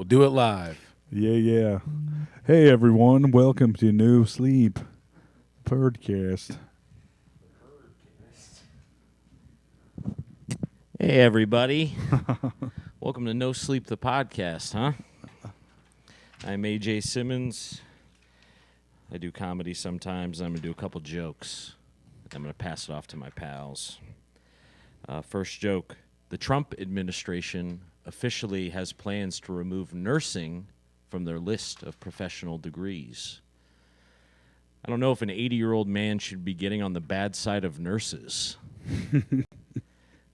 We'll do it live. Yeah. Hey, everyone. Welcome to No Sleep Podcast. Hey, everybody. Welcome to No Sleep, the podcast, huh? I'm AJ Simmons. I do comedy sometimes. I'm going to do a couple jokes. I'm going to pass it off to my pals. First joke. The Trump administration officially has plans to remove nursing from their list of professional degrees. I don't know if an 80-year-old man should be getting on the bad side of nurses.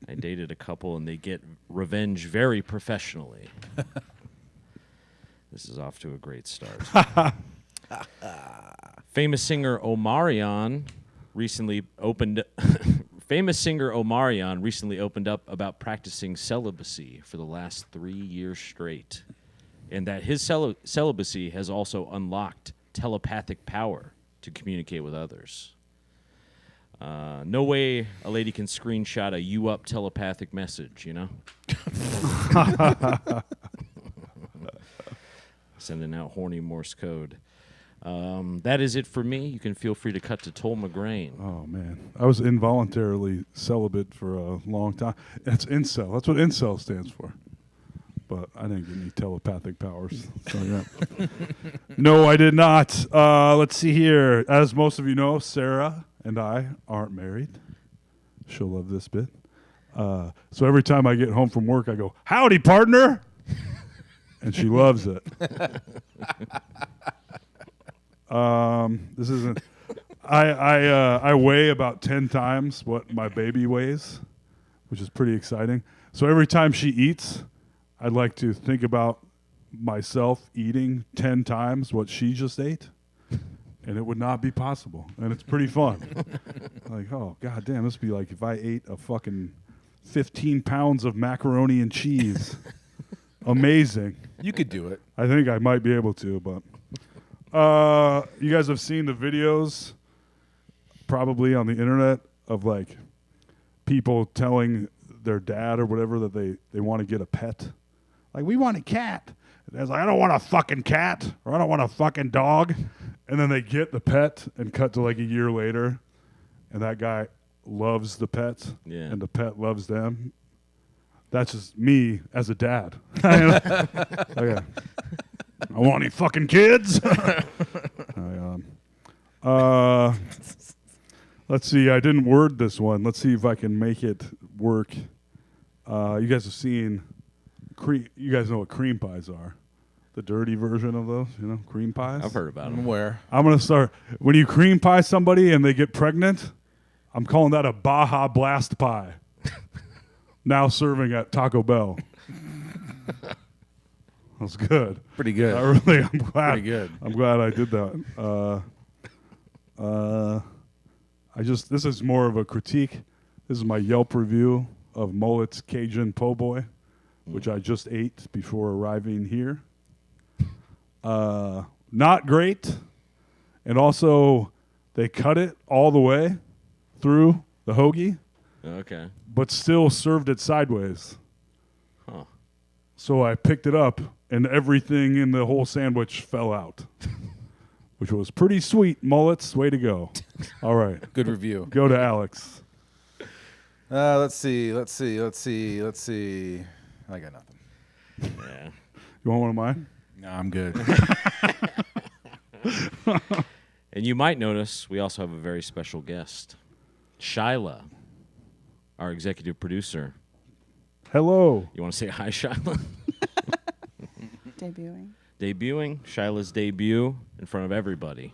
I dated a couple, and they get revenge very professionally. This is off to a great start. Famous singer Omarion recently opened up about practicing celibacy for the last 3 years straight, and that his celibacy has also unlocked telepathic power to communicate with others. No way a lady can screenshot a "you up" telepathic message, you know? Sending out horny Morse code. That is it for me. You can feel free to cut to Toll McGrain. Oh, man. I was involuntarily celibate for a long time. It's incel. That's what incel stands for. But I didn't get any telepathic powers. So, yeah. No, I did not. Let's see here. As most of you know, Sarah and I aren't married. She'll love this bit. So every time I get home from work, I go, "Howdy, partner!" And she loves it. This isn't. I weigh about 10 times what my baby weighs, which is pretty exciting. So every time she eats, I'd like to think about myself eating 10 times what she just ate, and it would not be possible. And it's pretty fun. Like, oh, god damn, this would be like if I ate a fucking 15 pounds of macaroni and cheese. Amazing. You could do it. I think I might be able to, but you guys have seen the videos probably on the internet of like people telling their dad or whatever that they want to get a pet. Like, we want a cat. And it's like, I don't want a fucking cat, or I don't want a fucking dog. And then they get the pet and cut to like a year later, and that guy loves the pet, and the pet loves them. That's just me as a dad. Okay. I want any fucking kids. Let's see. I didn't word this one. Let's see if I can make it work. You guys have seen you guys know what cream pies are. The dirty version of those, you know, cream pies. I've heard about them. I'm aware. I'm going to start. When you cream pie somebody and they get pregnant, I'm calling that a Baja Blast pie. Now serving at Taco Bell. That's good. Pretty good. I'm glad. Pretty good. I'm glad I did that. This is more of a critique. This is my Yelp review of Mullet's Cajun Po' Boy, which I just ate before arriving here. Not great. And also, they cut it all the way through the hoagie. Okay. But still served it sideways. Huh. So I picked it up, and everything in the whole sandwich fell out, which was pretty sweet. Mullets, way to go. All right. Good review. Go to Alex. Let's see. I got nothing. Yeah. You want one of mine? No, I'm good. And you might notice we also have a very special guest, Shyla, our executive producer. Hello. You want to say hi, Shyla? Debuting. Shyla's debut in front of everybody.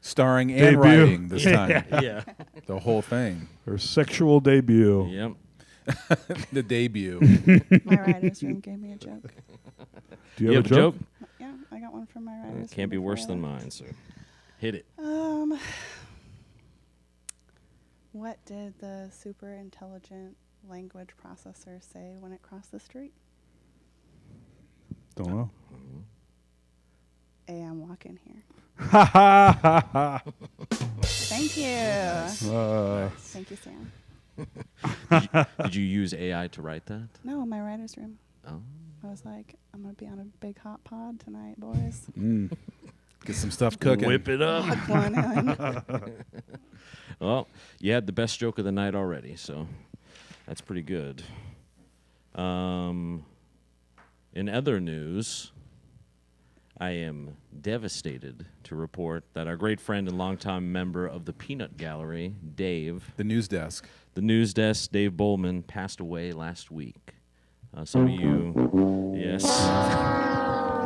Starring and writing this time. Yeah. The whole thing. Her sexual debut. Yep. The debut. My writer's room gave me a joke. Do you have a joke? Yeah, I got one from my writer's room. It can't be worse than mine, so hit it. What did the super intelligent language processor say when it crossed the street? Don't know. Hey, I'm walking here. Ha ha ha ha. Thank you. Thank you, Sam. Did you use AI to write that? No, my writer's room. Oh. I was like, I'm going to be on a big hot pod tonight, boys. Get some stuff cooking. Whip it up. Lock one in. Well, you had the best joke of the night already, so that's pretty good. In other news, I am devastated to report that our great friend and longtime member of the Peanut Gallery, Dave, The news desk. the news desk, Dave Bowman, passed away last week. Some of you, yes.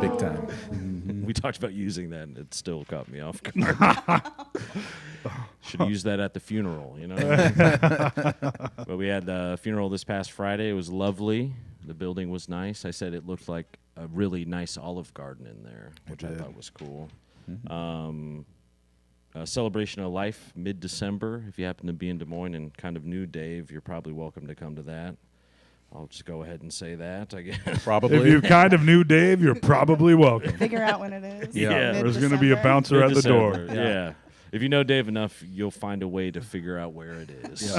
Big time. We talked about using that, and it still caught me off guard. Should have used that at the funeral, you know. But we had the funeral this past Friday. It was lovely. The building was nice. I said it looked like a really nice Olive Garden in there, which I thought was cool. A celebration of life mid-December. If you happen to be in Des Moines and kind of knew Dave, you're probably welcome to come to that. I'll just go ahead and say that, I guess. Probably. If you kind of knew Dave, you're probably welcome. Figure out when it is. Yeah. There's going to be a bouncer at the door. Mid-December, yeah. If you know Dave enough, you'll find a way to figure out where it is.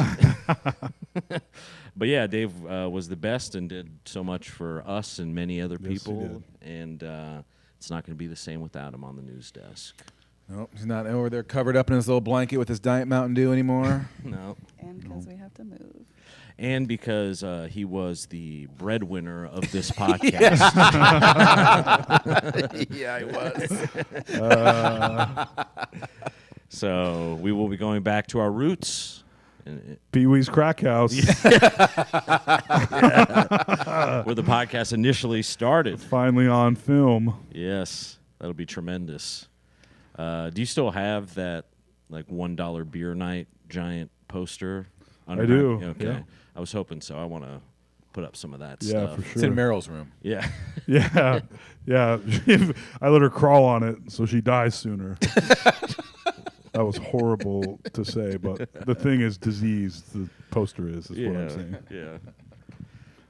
But yeah, Dave was the best and did so much for us and many other Yes, he people. And it's not going to be the same without him on the news desk. Nope, he's not over there covered up in his little blanket with his Diet Mountain Dew anymore. No. And because we have to move. And because he was the breadwinner of this podcast. Yeah, he was. So we will be going back to our roots. Pee-wee's Crack House. Where the podcast initially started. Finally on film. Yes, that'll be tremendous. Do you still have that like $1 beer night giant poster? I do. Okay. Yeah. I was hoping so. I want to put up some of that Yeah, stuff. for It's in sure. Meryl's room. Yeah. Yeah. Yeah. I let her crawl on it so she dies sooner. That was horrible to say, but the thing is diseased. The poster is what I'm saying. Yeah.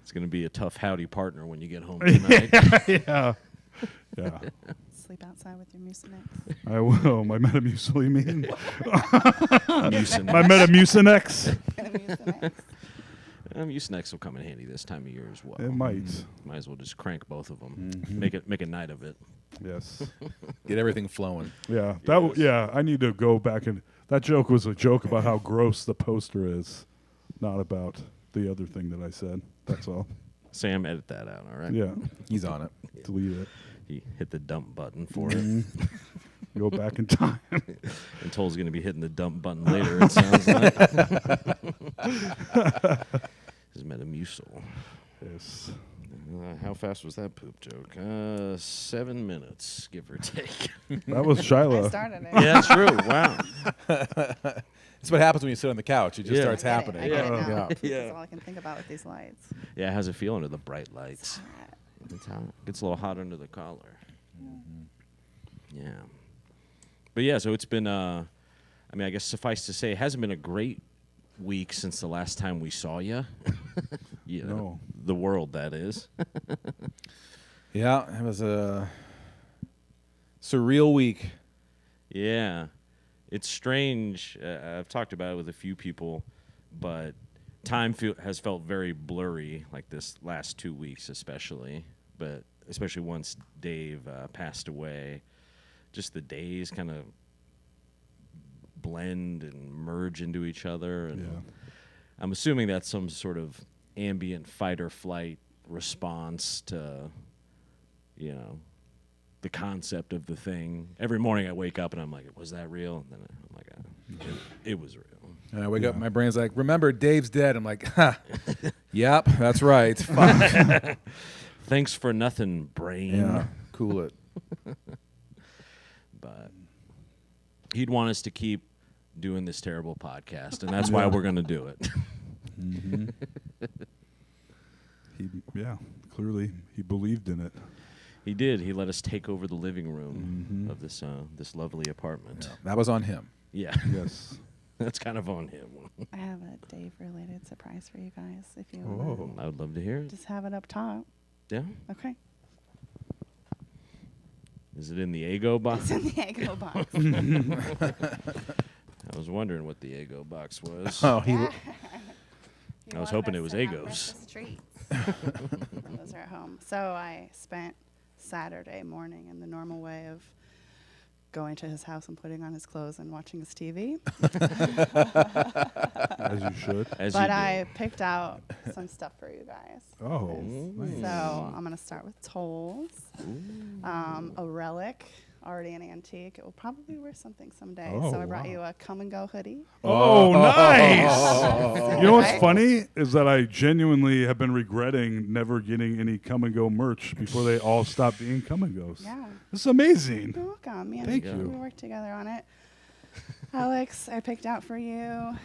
It's going to be a tough howdy partner when you get home tonight. Yeah. Yeah. Sleep outside with your Mucinex. I will. My Metamucil, you mean? Mucinex. My Metamucinex? Mucinex. Mucinex will come in handy this time of year as well. It might. Might as well just crank both of them. Make a night of it. Yes. Get everything flowing. Yeah. I need to go back and that joke was a joke about how gross the poster is, not about the other thing that I said. That's all. Sam, edit that out, all right? Yeah. He's on it. Delete it. He hit the dump button for it. Go back in time. And Toll's going to be hitting the dump button later, it sounds like. His Metamucil. Yes. How fast was that poop joke? 7 minutes, give or take. That was I Shiloh. started it. Yeah, that's true. Wow. That's what happens when you sit on the couch. It just Yeah. starts I get happening. it. I get it now. Yeah. Yeah. That's all I can think about with these lights. Yeah, how's it feel under the bright lights? Hot. It's hot. Gets a little hot under the collar. Yeah. But yeah, so it's been, I guess suffice to say, it hasn't been a great week since the last time we saw you. No. The world, that is. Yeah, it was a surreal week. Yeah. It's strange. I've talked about it with a few people, but time has felt very blurry, like this last 2 weeks especially. But especially once Dave passed away, just the days kind of blend and merge into each other. And Yeah. I'm assuming that's some sort of ambient fight or flight response to, the concept of the thing. Every morning I wake up and I'm like, was that real? And then I'm like, it was real. And I wake up, my brain's like, remember, Dave's dead. I'm like, ha, yep, that's right. Fuck. Thanks for nothing, brain. Yeah, cool it. But he'd want us to keep doing this terrible podcast, and that's why we're going to do it. Clearly he believed in it. He did. He let us take over the living room of this lovely apartment. That was on him. Yeah. Yes. That's kind of on him. I have a Dave-related surprise for you guys. If you Oh. want I would love to hear it. just have it up top. Yeah. Okay. Is it in the Eggo box? It's in the Eggo box. I was wondering what the Eggo box was. Oh, Yeah. I was hoping it was Eggos. Eggos. Those are at home. So I spent Saturday morning in the normal way of going to his house and putting on his clothes and watching his TV. As you should. As But you do. I picked out some stuff for you guys. Oh, Yes. nice. So I'm going to start with tolls. A relic, already an antique. It will probably wear something someday. Oh, So I brought wow. you a come and go hoodie. Oh, nice. You know what's Right? funny is that I genuinely have been regretting never getting any come and go merch before they all stopped being come and goes. Yeah. This is amazing. You're welcome. Yeah, Thank we you. worked together on it. Alex, I picked out for you.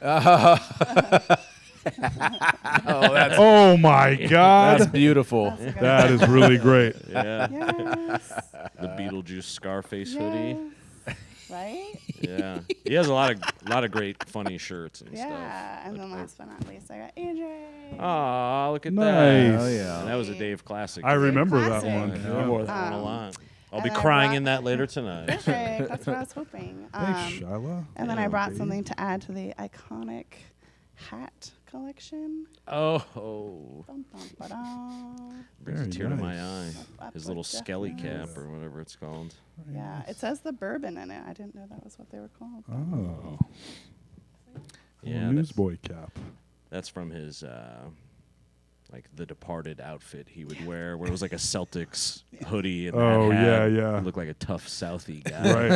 Oh my That's God. beautiful. That's a good That is really great. Yeah. Yes. The Beetlejuice Scarface hoodie. Yes. Right? Yeah. He has a lot of great funny shirts and stuff. Yeah. And then last but not least, I got AJ. Oh, look at Nice. that. Oh, yeah. And that was a Dave classic. I remember that Classic. one. Yeah, Yeah. I wore that one a lot. I'll be and I crying brought- in that later tonight. Perfect. That's what I was hoping. Thanks, Shyla. And then Yeah, I brought babe. something to add to the iconic hat collection. Oh, Bum, bum, ba-dum. brings a Very tear to my nice. eye. Up His with little skelly definitely. cap or whatever it's called. Yeah, it says the bourbon in it. I didn't know that was what they were called. Oh, Yeah, newsboy cap. that's from his like the Departed outfit he would wear, where it was like a Celtics hoodie and Oh, that hat. yeah. He looked like a tough Southie guy.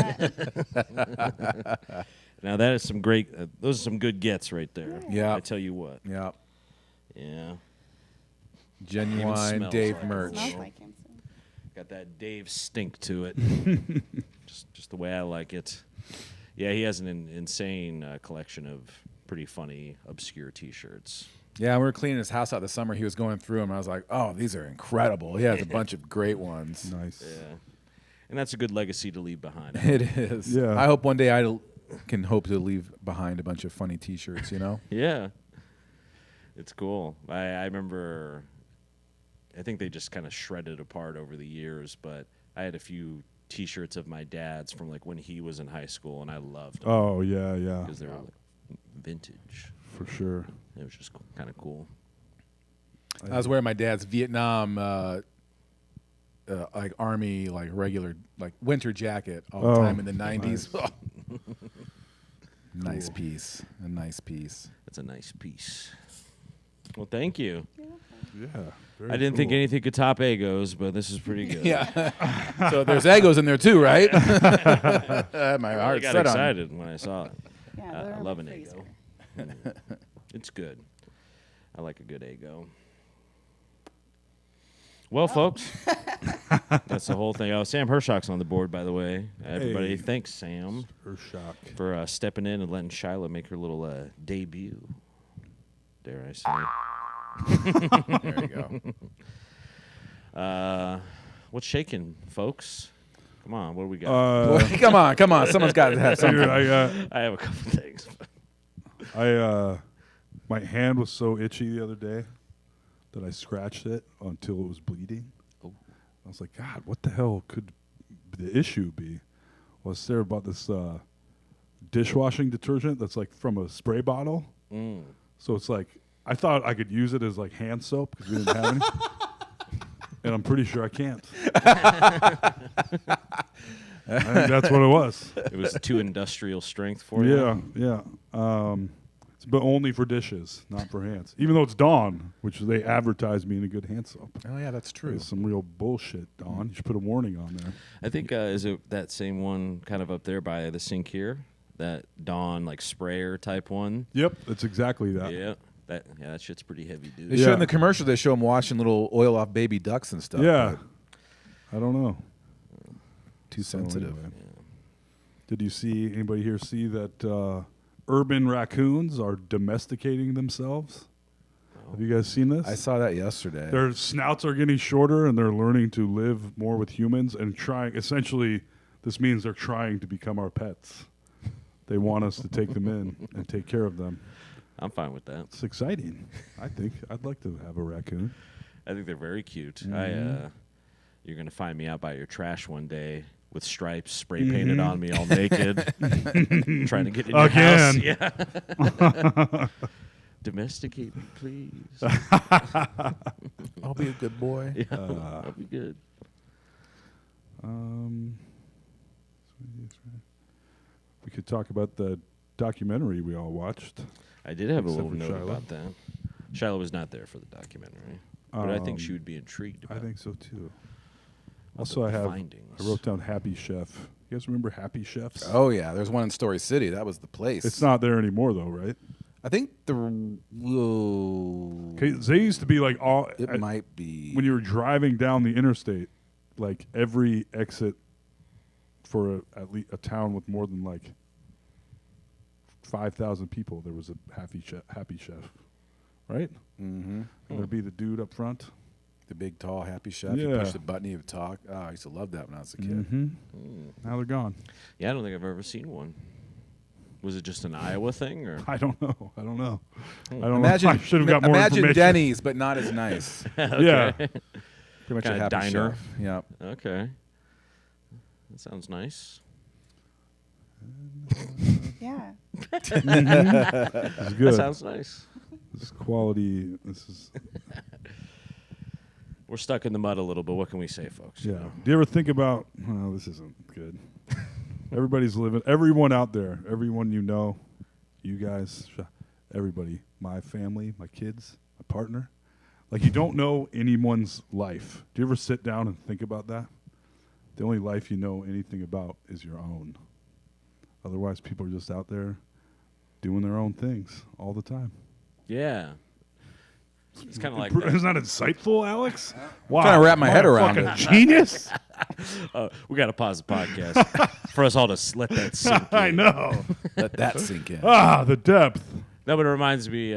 Right. Now that is some great. Those are some good gets right there. Yeah. I tell you what. Yeah. Yeah, Genuine smells Dave like it. merch. Smells like him. got that Dave stink to it. just the way I like it. Yeah, he has an insane collection of pretty funny, obscure T-shirts. Yeah, we were cleaning his house out this summer. He was going through them. I was like, oh, these are incredible. He has a bunch of great ones. Nice. Yeah, and that's a good legacy to leave behind. It is. Yeah. I hope one day I can hope to leave behind a bunch of funny T-shirts, you know? Yeah, it's cool. I remember. I think they just kind of shredded apart over the years, but I had a few T-shirts of my dad's from like when he was in high school, and I loved them Oh, yeah, yeah. because they were like vintage. For sure. It was just kind of cool. I was wearing my dad's Vietnam, like Army, like regular, like winter jacket all the Oh, time in the 90s. Nice piece. A nice piece. That's a nice piece. Well, thank you. Yeah. very I didn't think cool. anything could top Egos, but this is pretty good. Yeah. So there's Egos in there too, right? My I heart got set on. excited when I saw it. Yeah, I they're in love my an freezer. Eggo. It's good. I like a good Eggo. Well, folks, that's the whole thing. Oh, Sam Hershock's on the board, by the way. Everybody, Hey. thanks, Sam, For shock. for stepping in and letting Shyla make her little debut. Dare I say? There you go. What's shaking, folks? Come on, what do we got? Boy, come on. Someone's got to have something. Dude, I have a couple things. my hand was so itchy the other day that I scratched it until it was bleeding. Oh. I was like, God, what the hell could the issue be? Was there about this dishwashing detergent that's like from a spray bottle? Mm. So it's like, I thought I could use it as like hand soap because we didn't have any. And I'm pretty sure I can't. I think that's what it was. It was too industrial strength for you. Yeah. But only for dishes, not for hands. Even though it's Dawn, which they advertise being a good hand soap. Oh yeah, that's true. It's some real bullshit, Dawn. You should put a warning on there. I think is it that same one kind of up there by the sink here, that Dawn like sprayer type one. Yep, it's exactly that. Yeah, that shit's pretty heavy They dude. show Yeah. in the commercial. They show them washing little oil off baby ducks and stuff. Yeah. but I don't know. too So sensitive. anyway. Did you see, anybody here see that urban raccoons are domesticating themselves? Have you guys seen this? I saw that yesterday. Their snouts are getting shorter and they're learning to live more with humans and trying, essentially, this means they're trying to become our pets. They want us to take them in and take care of them. I'm fine with that. It's exciting. I think I'd like to have a raccoon. I think they're very cute. Mhm. You're gonna find me out by your trash one day with stripes spray painted on me, all naked, trying to get in your house. Again. Yeah. Domesticate me, please. I'll be a good boy. Yeah, that'll be good. We could talk about the documentary we all watched. I did have a Except little for note Shiloh. about that. Shiloh was not there for the documentary, but I think she would be intrigued I about think so too. about Also, the I findings. wrote down Happy Chef. You guys remember Happy Chefs? Oh yeah, there's one in Story City. That was the place. It's not there anymore though, right? I think whoa. 'Cause they used to be like all. It might be. When you were driving down the interstate, like every exit for at least a town with more than like 5,000 people, there was a Happy Chef, right? Mm-hmm. And there'd be the dude up front. The big, tall, happy chef. You Yeah. push the button, you would talk. Oh, I used to love that when I was a kid. Mm-hmm. Now they're gone. Yeah, I don't think I've ever seen one. Was it just an Iowa thing, or I don't know. I don't know. Imagine, I should have got more imagine information. Denny's, but not as nice. Yeah. Pretty much Kinda a happy diner. chef. Yeah. okay? That sounds nice. Yeah. It's good. That sounds nice. This is quality. This is We're stuck in the mud a little, but what can we say, folks? yeah. Do you ever think about? Oh, this isn't good. Everybody's living. Everyone out there. Everyone you know. You guys. Everybody. My family. My kids. My partner. Like you don't know anyone's life. Do you ever sit down and think about that? The only life you know anything about is your own. Otherwise, people are just out there doing their own things all the time. Yeah. It's kind of like Isn't that insightful, Alex? Wow. Trying to wrap my head around Fucking it. genius. we got to pause the podcast for us all to let that sink in. I know. Let that sink in. The depth. No, but it reminds me,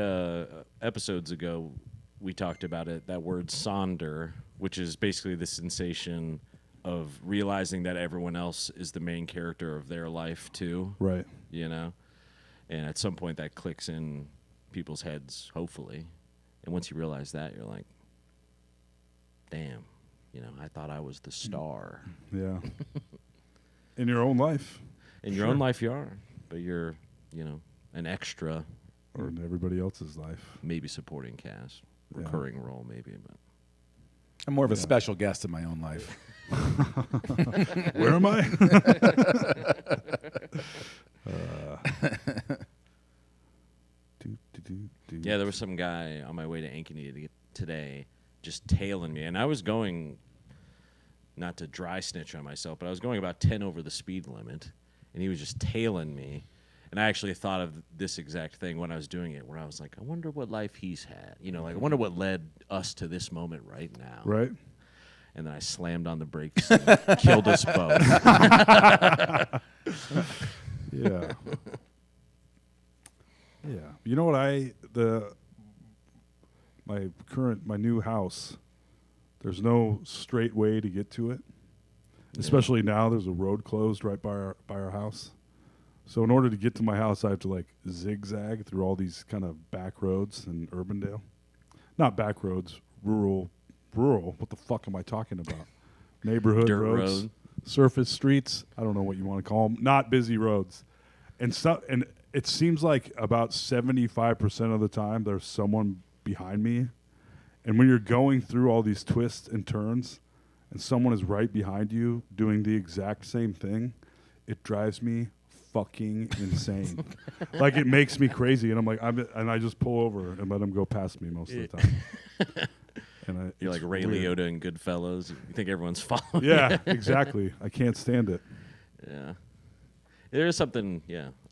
episodes ago, we talked about it, that word sonder, which is basically the sensation of realizing that everyone else is the main character of their life, too. Right. You know? And at some point that clicks in people's heads, hopefully. And once you realize that, you're like, damn, you know, I thought I was the star. Yeah. In your own life. In your own life, you are. But you're, you know, an extra, Or in everybody else's life. maybe supporting cast, Yeah. recurring role, maybe. But I'm more of a special guest in my own life. Where am I? yeah, there was some guy on my way to Ankeny today just tailing me. And I was going, not to dry snitch on myself, but I was going about 10 over the speed limit. And he was just tailing me. And I actually thought of this exact thing when I was doing it, where I was like, I wonder what life he's had. You know, like, I wonder what led us to this moment right now. Right. And then I slammed on the brakes and killed us both. Yeah. Yeah. You know what my new house, there's no straight way to get to it. Especially now there's a road closed right by our house. So in order to get to my house, I have to like zigzag through all these kind of back roads in Urbandale. Not back roads, rural. What the fuck am I talking about? Neighborhood Dirt roads, road. surface streets. I don't know what you want to call them. Not busy roads. And it seems like about 75% of the time there's someone behind me. And when you're going through all these twists and turns and someone is right behind you doing the exact same thing, it drives me fucking insane. Like it makes me crazy, and I'm like, and I just pull over and let them go past me most of the time. And You're like Ray weird. Liotta in Goodfellas. You think everyone's following Yeah, exactly. I can't stand it. you. Yeah. There is something,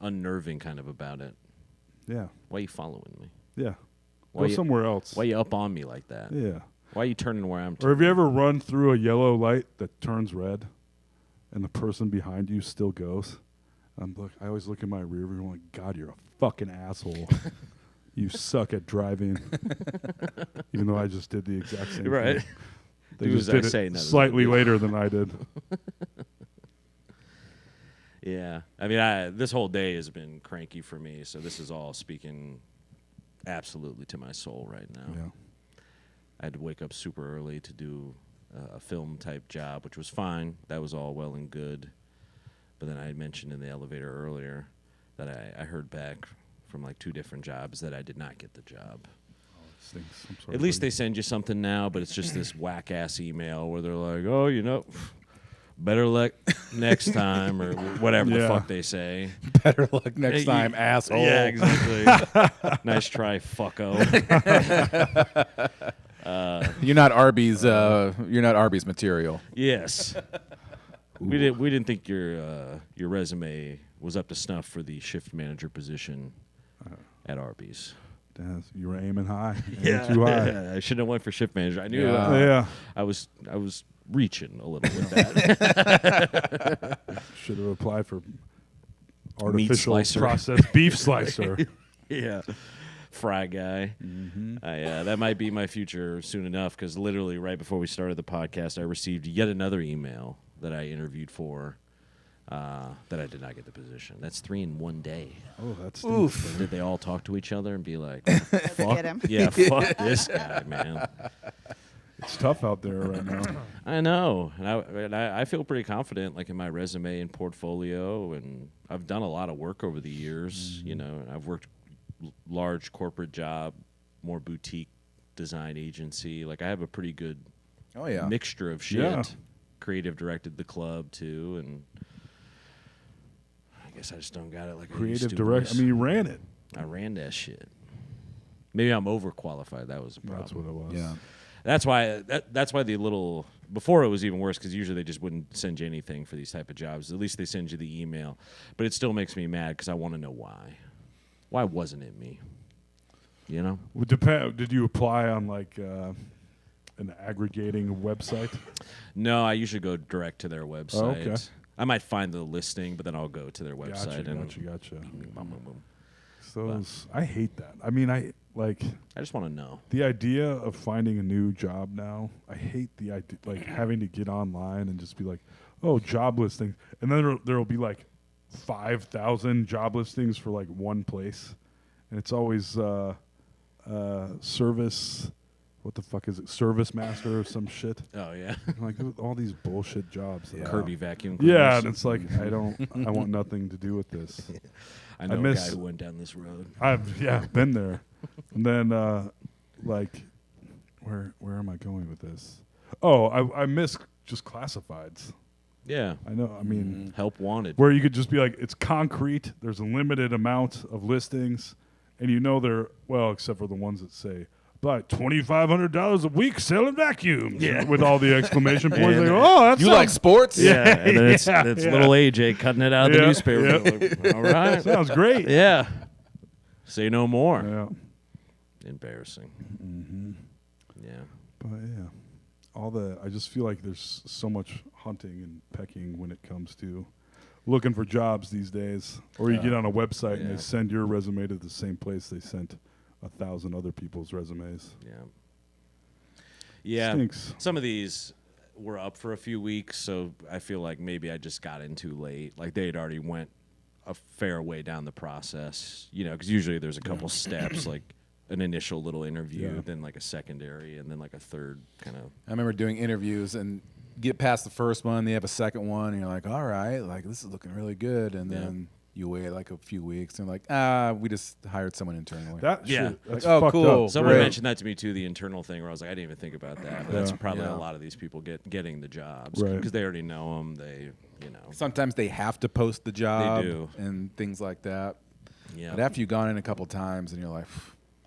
unnerving kind of about it. Yeah, Why are you following me? yeah. Why Go you- somewhere else. Why are you up on me like that? Yeah. Why are you turning where I'm Or turning? have you ever run through a yellow light that turns red, and the person behind you still goes? I always look in my rear view and I'm like, God, you're a fucking asshole. You suck at driving. Even though I just did the exact same Right. thing. They Do just as I did say, it not as I slightly do. later than I did. Yeah. I mean, this whole day has been cranky for me, so this is all speaking absolutely to my soul right now. Yeah. I had to wake up super early to do a film type job, which was fine. That was all well and good. But then I had mentioned in the elevator earlier that I heard back from like 2 different jobs that I did not get the job. Stinks. I'm sorry, At least buddy. they send you something now, but it's just this whack ass email where they're like, "Oh, better luck next time," or whatever the Yeah. fuck they say. Better luck next time, asshole. Yeah, exactly. Nice try, fucko. You're not Arby's. You're not Arby's material. Yes. We didn't think your resume was up to snuff for the shift manager position at Arby's. You were aiming high. Aiming too high. I shouldn't have went for shift manager. I knew. Yeah. I was reaching a little with that. Should have applied for artificial slicer. processed beef slicer. Yeah. Fry guy. Mm-hmm. That might be my future soon enough, because literally right before we started the podcast, I received yet another email that I interviewed for that I did not get the position. That's 3 in one day. Oh, that's Oof. Did they all talk to each other and be like, Let's fuck, get him. yeah, fuck this guy, man. It's tough out there right now. I know, and I feel pretty confident, like in my resume and portfolio, and I've done a lot of work over the years. You know, and I've worked large corporate job, more boutique design agency. Like I have a pretty good Oh yeah. mixture of shit. Yeah. Creative directed the club too, and I guess I just don't got it like I Creative used to. direct. I mean, you ran it. I ran that shit. Maybe I'm overqualified. That was the problem. That's what it was. Yeah. That's why. That's why the little before it was even worse, because usually they just wouldn't send you anything for these type of jobs. At least they send you the email, but it still makes me mad because I want to know why. Why wasn't it me? You know. Would depend. Did you apply on like an aggregating website? No, I usually go direct to their website. okay. I might find the listing, but then I'll go to their website Gotcha. boom, boom, boom. Those I hate that. I mean, I just want to know. the idea of finding a new job now. I hate the idea like having to get online and just be like, oh, job listing, and then there'll be like 5,000 job listings for like one place, and it's always service. What the fuck is it? Service master or some shit. Oh yeah, Like all these bullshit jobs. that- Kirby vacuum. Yeah, and cleaners. it's like I want nothing to do with this. I know a miss- guy who went down this road. I've been there. And then like where am I going with this? Oh, I miss just classifieds. Yeah, I know. I mean, help wanted. where you could just be like, it's concrete. There's a limited amount of listings, and you know they're well, except for the ones that say about $2,500 a week selling vacuums. Yeah. With all the exclamation points. And They go, oh, that's You like sports? Yeah, and then it's Yeah, little AJ cutting it out of the Yeah, newspaper. yeah. Like, all right. sounds great. Yeah. Say no more. Yeah. Embarrassing. Yeah. But yeah, I just feel like there's so much hunting and pecking when it comes to looking for jobs these days. Or you get on a website and Yeah. they send your resume to the same place they sent 1,000 other people's resumes. Yeah. Yeah. Stinks. Some of these were up for a few weeks, so I feel like maybe I just got in too late. Like they had already went a fair way down the process, you know, because usually there's a couple steps, like an initial little interview, Yeah. then like a secondary, and then like a third kind of. I remember doing interviews and get past the first one, they have a second one, and you're like, all right, like this is looking really good, and Yeah. then you wait like a few weeks, and like, we just hired someone internally. That Yeah. shit, that's Like, oh, fucked cool. up. Someone Great. mentioned that to me too, the internal thing, where I was like, I didn't even think about that. But that's Yeah. probably Yeah. a lot of these people getting the jobs Right. because they already know them. They, you know, Sometimes they have to post the job do. and things like that. yeah, But after you've gone in a couple times and you're like,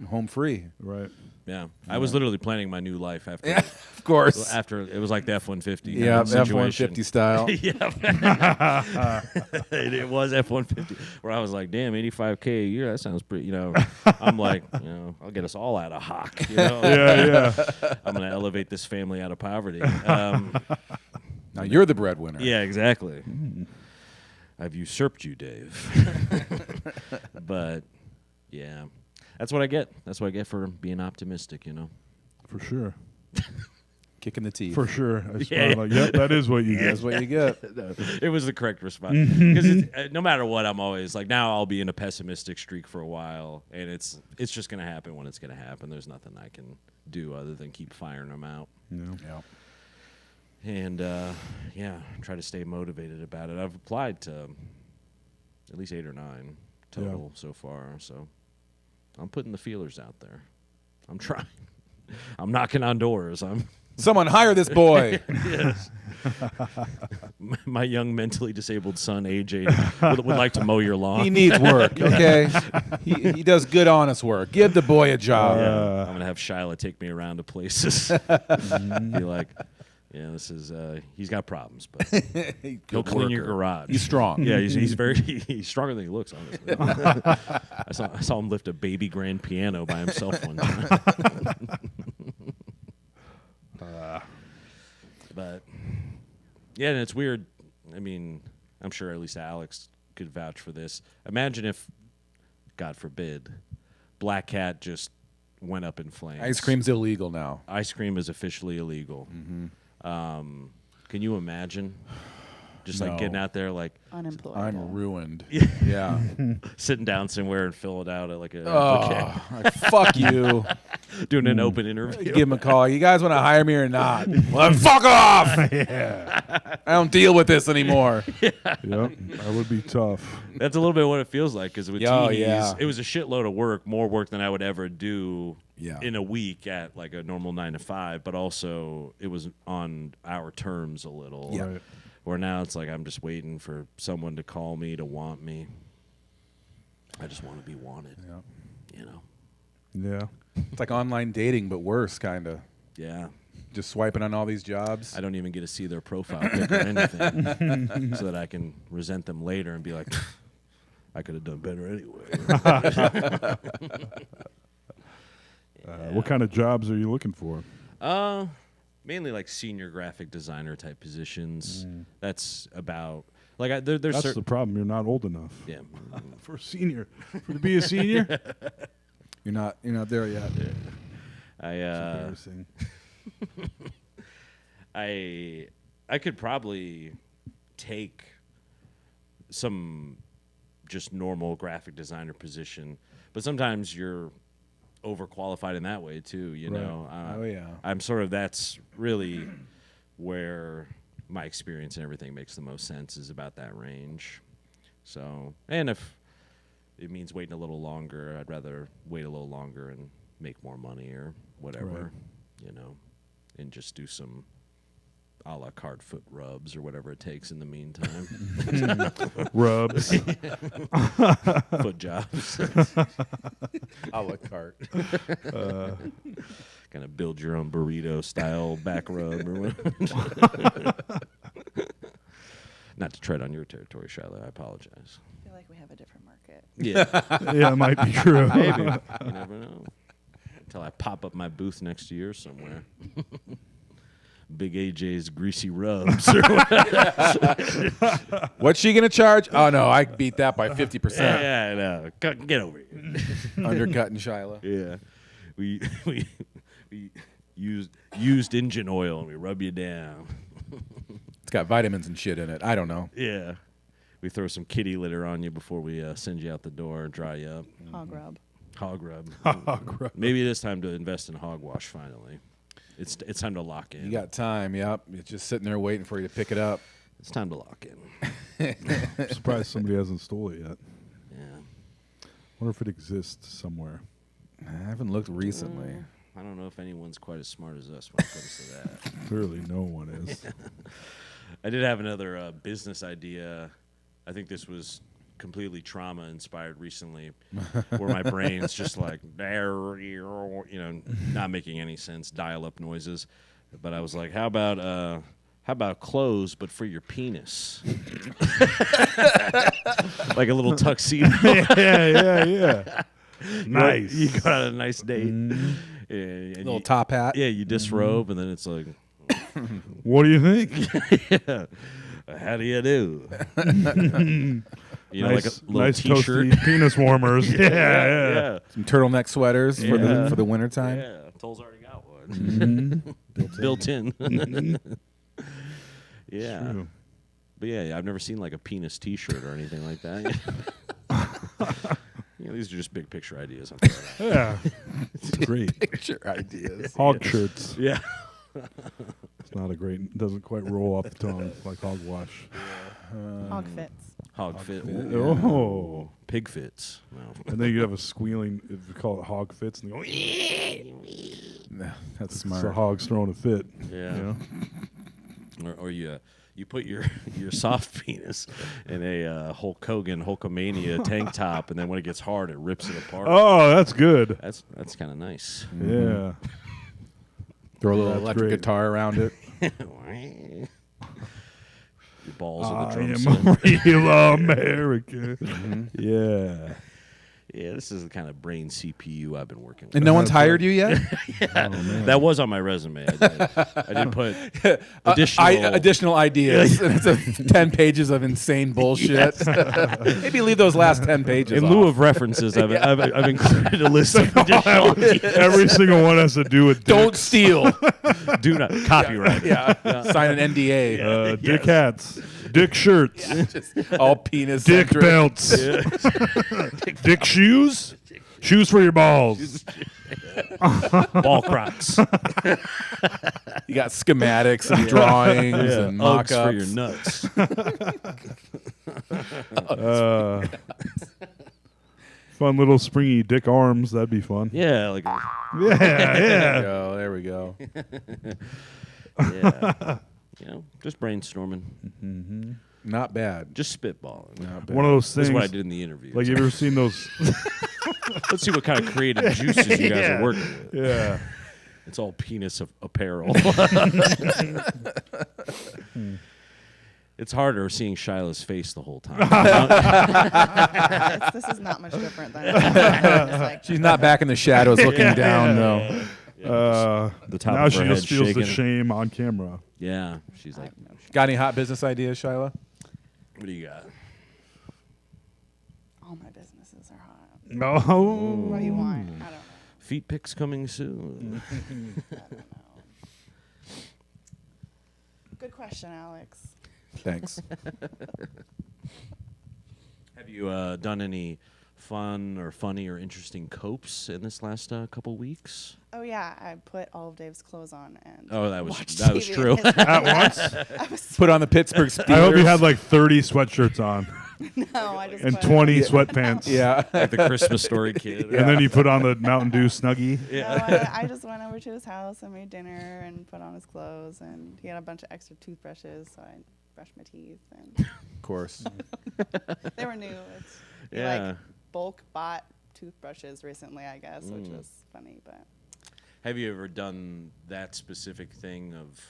I'm home free. Right. yeah. I was literally planning my new life after. Yeah, of course. After it was like the F-150. Yeah, situation. F-150 style. Yeah, it was F-150. Where I was like, damn, $85K a year. That sounds pretty. You know, I'm like, you know, I'll get us all out of hock. You know, Yeah. I'm gonna elevate this family out of poverty. Now you're the breadwinner. Yeah, exactly. I've usurped you, Dave. But yeah, that's what I get. That's what I get for being optimistic. You know. For sure. Kicking the teeth. For sure. I Yeah. smile like, yep, that is what you get. That's what you get. No, it was the correct response because no matter what, I'm always like, now I'll be in a pessimistic streak for a while, and it's just gonna happen when it's gonna happen. There's nothing I can do other than keep firing them out. You know? Yeah. And try to stay motivated about it. I've applied to at least 8 or 9 total so far. So I'm putting the feelers out there. I'm trying. I'm knocking on doors. Someone hire this boy. Yes. My young mentally disabled son AJ would like to mow your lawn. He needs work, okay? he does good, honest work. Give the boy a job. Yeah. I'm gonna have Shyla take me around to places. Be like, yeah, this is. He's got problems, but he'll clean your garage. He's strong. Yeah, he's he's stronger than he looks. Honestly, I saw him lift a baby grand piano by himself one time. But yeah, and it's weird. I mean, I'm sure at least Alex could vouch for this. Imagine if, God forbid, Black Cat just went up in flames. Ice cream's illegal now. Ice cream is officially illegal. Can you imagine? Just like No. getting out there, like Unemployed. I'm ruined. Yeah. sitting down somewhere and fill it out at like a Oh, like, fuck you. doing an open interview. Give him a call. You guys want to hire me or not? Well, then fuck off. I don't deal with this anymore. Yep, that would be tough. That's a little bit what it feels like because with Oh, teenies, yeah. it was a shitload of work, more work than I would ever do Yeah. in a week at like a normal 9 to 5. But also, it was on our terms a little. Yeah. Right. Where now it's like I'm just waiting for someone to call me to want me. I just want to be wanted. Yeah. You know. Yeah. It's like online dating, but worse, kind of. Yeah. Just swiping on all these jobs. I don't even get to see their profile pic or anything, so that I can resent them later and be like, I could have done better anyway. What kind of jobs are you looking for? Mainly like senior graphic designer type positions. That's about like there's That's certain the problem. You're not old enough yeah. for a senior. To be a senior? You're not there yet. Embarrassing. I could probably take some just normal graphic designer position, but sometimes you're overqualified in that way too, you Right. know. Oh, yeah. I'm sort of that's really where my experience and everything makes the most sense is about that range. So, and if it means waiting a little longer, I'd rather wait a little longer and make more money or whatever, Right. you know, and just do some a la carte foot rubs or whatever it takes in the meantime. Rubs. Foot jobs. A la carte. Kind of build your own burrito style back rub or whatever. Not to tread on your territory, Shiloh. I apologize. I feel like we have a different market. Yeah, Yeah, it might be true. maybe. You never know. Until I pop up my booth next to yours somewhere. Big AJ's greasy rubs. Or What's she gonna charge? Oh no, I beat that by 50%. yeah, no. Get over here. Undercutting Shyla. Yeah. We used engine oil and we rub you down. It's got vitamins and shit in it. I don't know. Yeah. We throw some kitty litter on you before we send you out the door and dry you up. Hog rub. Hog rub. Hog Maybe it is time to invest in hogwash finally. It's time to lock in. You got time, yep. It's just sitting there waiting for you to pick it up. It's time to lock in. I'm surprised somebody hasn't stole it yet. Yeah. Wonder if it exists somewhere. I haven't looked recently. I don't know if anyone's quite as smart as us when it comes to that. Clearly, no one is. I did have another business idea. I think this was completely trauma inspired recently, where my brain's just like, you know, not making any sense, dial up noises. But I was like, how about clothes but for your penis? Like a little tuxedo. yeah. Nice. You go on a nice date. And Little you, top hat. yeah, you disrobe, and then it's like, What do you think? yeah, how do you do? You know, nice, like a little nice T-shirt. toasty penis warmers. yeah. Some turtleneck sweaters for Yeah. the winter time. Yeah, Toll's already got one. Built in. Yeah. True. But yeah, I've never seen like a penis T-shirt or anything like that. You know, these are just big picture ideas. I'm throwing out. Yeah. It's great. Picture ideas. Hog shirts. Yeah. It's not a great, doesn't quite roll off the tongue like hogwash. Hog fits. Hog fit. fit. Ooh, Oh. Pig fits. No. And then you have a squealing, if you call it hog fits, and they go, Nah, that's it's smart. a hog's throwing a fit. Yeah. You know? Or you put your soft penis in a Hulkamania tank top, and then when it gets hard, it rips it apart. Oh, that's good. That's kind of nice. Yeah. Throw a little That's electric great. guitar around it. Your balls are the I drum am set. a real American. Yeah. Yeah, this is the kind of brain CPU I've been working with. And no one's hired you yet? That was on my resume. I did put additional. Additional ideas. And it's 10 pages of insane bullshit. Maybe leave those last 10 pages in off. lieu of references, I've included a list of additional ideas. Every single one has to do with Don't dicks. steal. Do not copyright. Yeah. Sign an NDA. Dick hats, dick shirts, Just all penis. dick belts, dick shoes, shoes for your balls. Ball crocs. You got schematics and drawings and Uggs mock-ups. for your nuts. Fun little springy dick arms. That'd be fun. Yeah, like Yeah. There we go. yeah. Just brainstorming, Not bad. just spitballing. Not bad. One of those This things. is what I did in the interview. Like, you ever seen those? Let's see what kind of creative juices you guys are working with. Yeah. It's all penis of apparel. It's harder seeing Shiloh's face the whole time. This is not much different than it's like, She's not back in the shadows looking down, though. The top Now of she her just head feels shaking. the shame on camera. Yeah, she's like, Got any hot business ideas, Shiloh? what do you got? all my businesses are hot. No. What do you want? I don't know. Feet pics coming soon. I don't know. Good question, Alex. Thanks. Have you done any fun or funny or interesting copes in this last couple weeks? Oh yeah, I put all of Dave's clothes on and Oh, that was watched that was TV in true. his At room. once? I was Put on the Pittsburgh Steelers. I hope you had like 30 sweatshirts on no, I just and put 20 sweatpants. Yeah. Like the Christmas Story kid. And then you put on the Mountain Dew Snuggie. No, I just went over to his house and made dinner and put on his clothes, and he had a bunch of extra toothbrushes, so I brushed my teeth, and Of course. they were new. He Yeah. like bulk bought toothbrushes recently, I guess, which was funny, but Have you ever done that specific thing of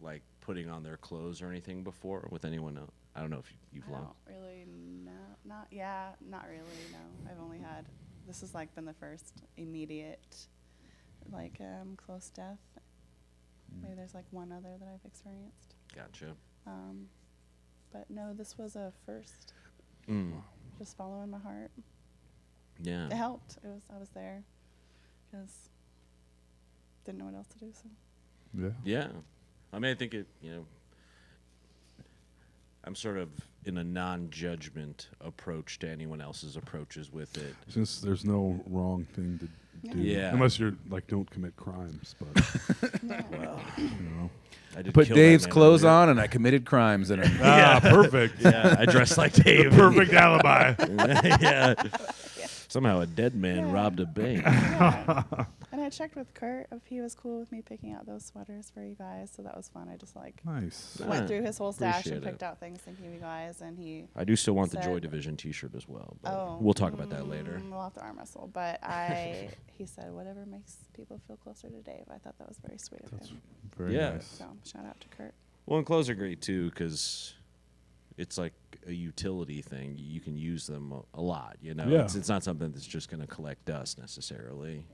like putting on their clothes or anything before with anyone else? I don't know if you've I long. don't really know. Not really. No, I've only had. This has like been the first immediate, like close death. Maybe there's like one other that I've experienced. Gotcha. But no, this was a first. Just following my heart. Yeah. It helped. I was there because didn't know what else to do. So Yeah. Yeah. I mean, I think I'm sort of in a non-judgment approach to anyone else's approaches with it. Since there's no wrong thing to do. Yeah. Unless you're like, don't commit crimes. But, Well, you know. I did Put kill that Dave's man clothes earlier. on, and I committed crimes in them. Perfect. Yeah, I dressed like Dave. Perfect alibi. Yeah. Somehow a dead man Yeah. robbed a bank. yeah. And I checked with Kurt if he was cool with me picking out those sweaters for you guys. So that was fun. I just like Nice. Yeah. went through his whole stash and Appreciate picked it. out things thinking of you guys, and he. I do still want the Joy Said- Division T-shirt as well, but Oh, we'll talk about that later. We'll have to arm wrestle, but he said whatever makes people feel closer to Dave. I thought that was very sweet of him. Very Yeah. nice. So shout out to Kurt. Well, and clothes are great too because it's like a utility thing. You can use them a lot. You know, Yeah. it's not something that's just going to collect dust necessarily.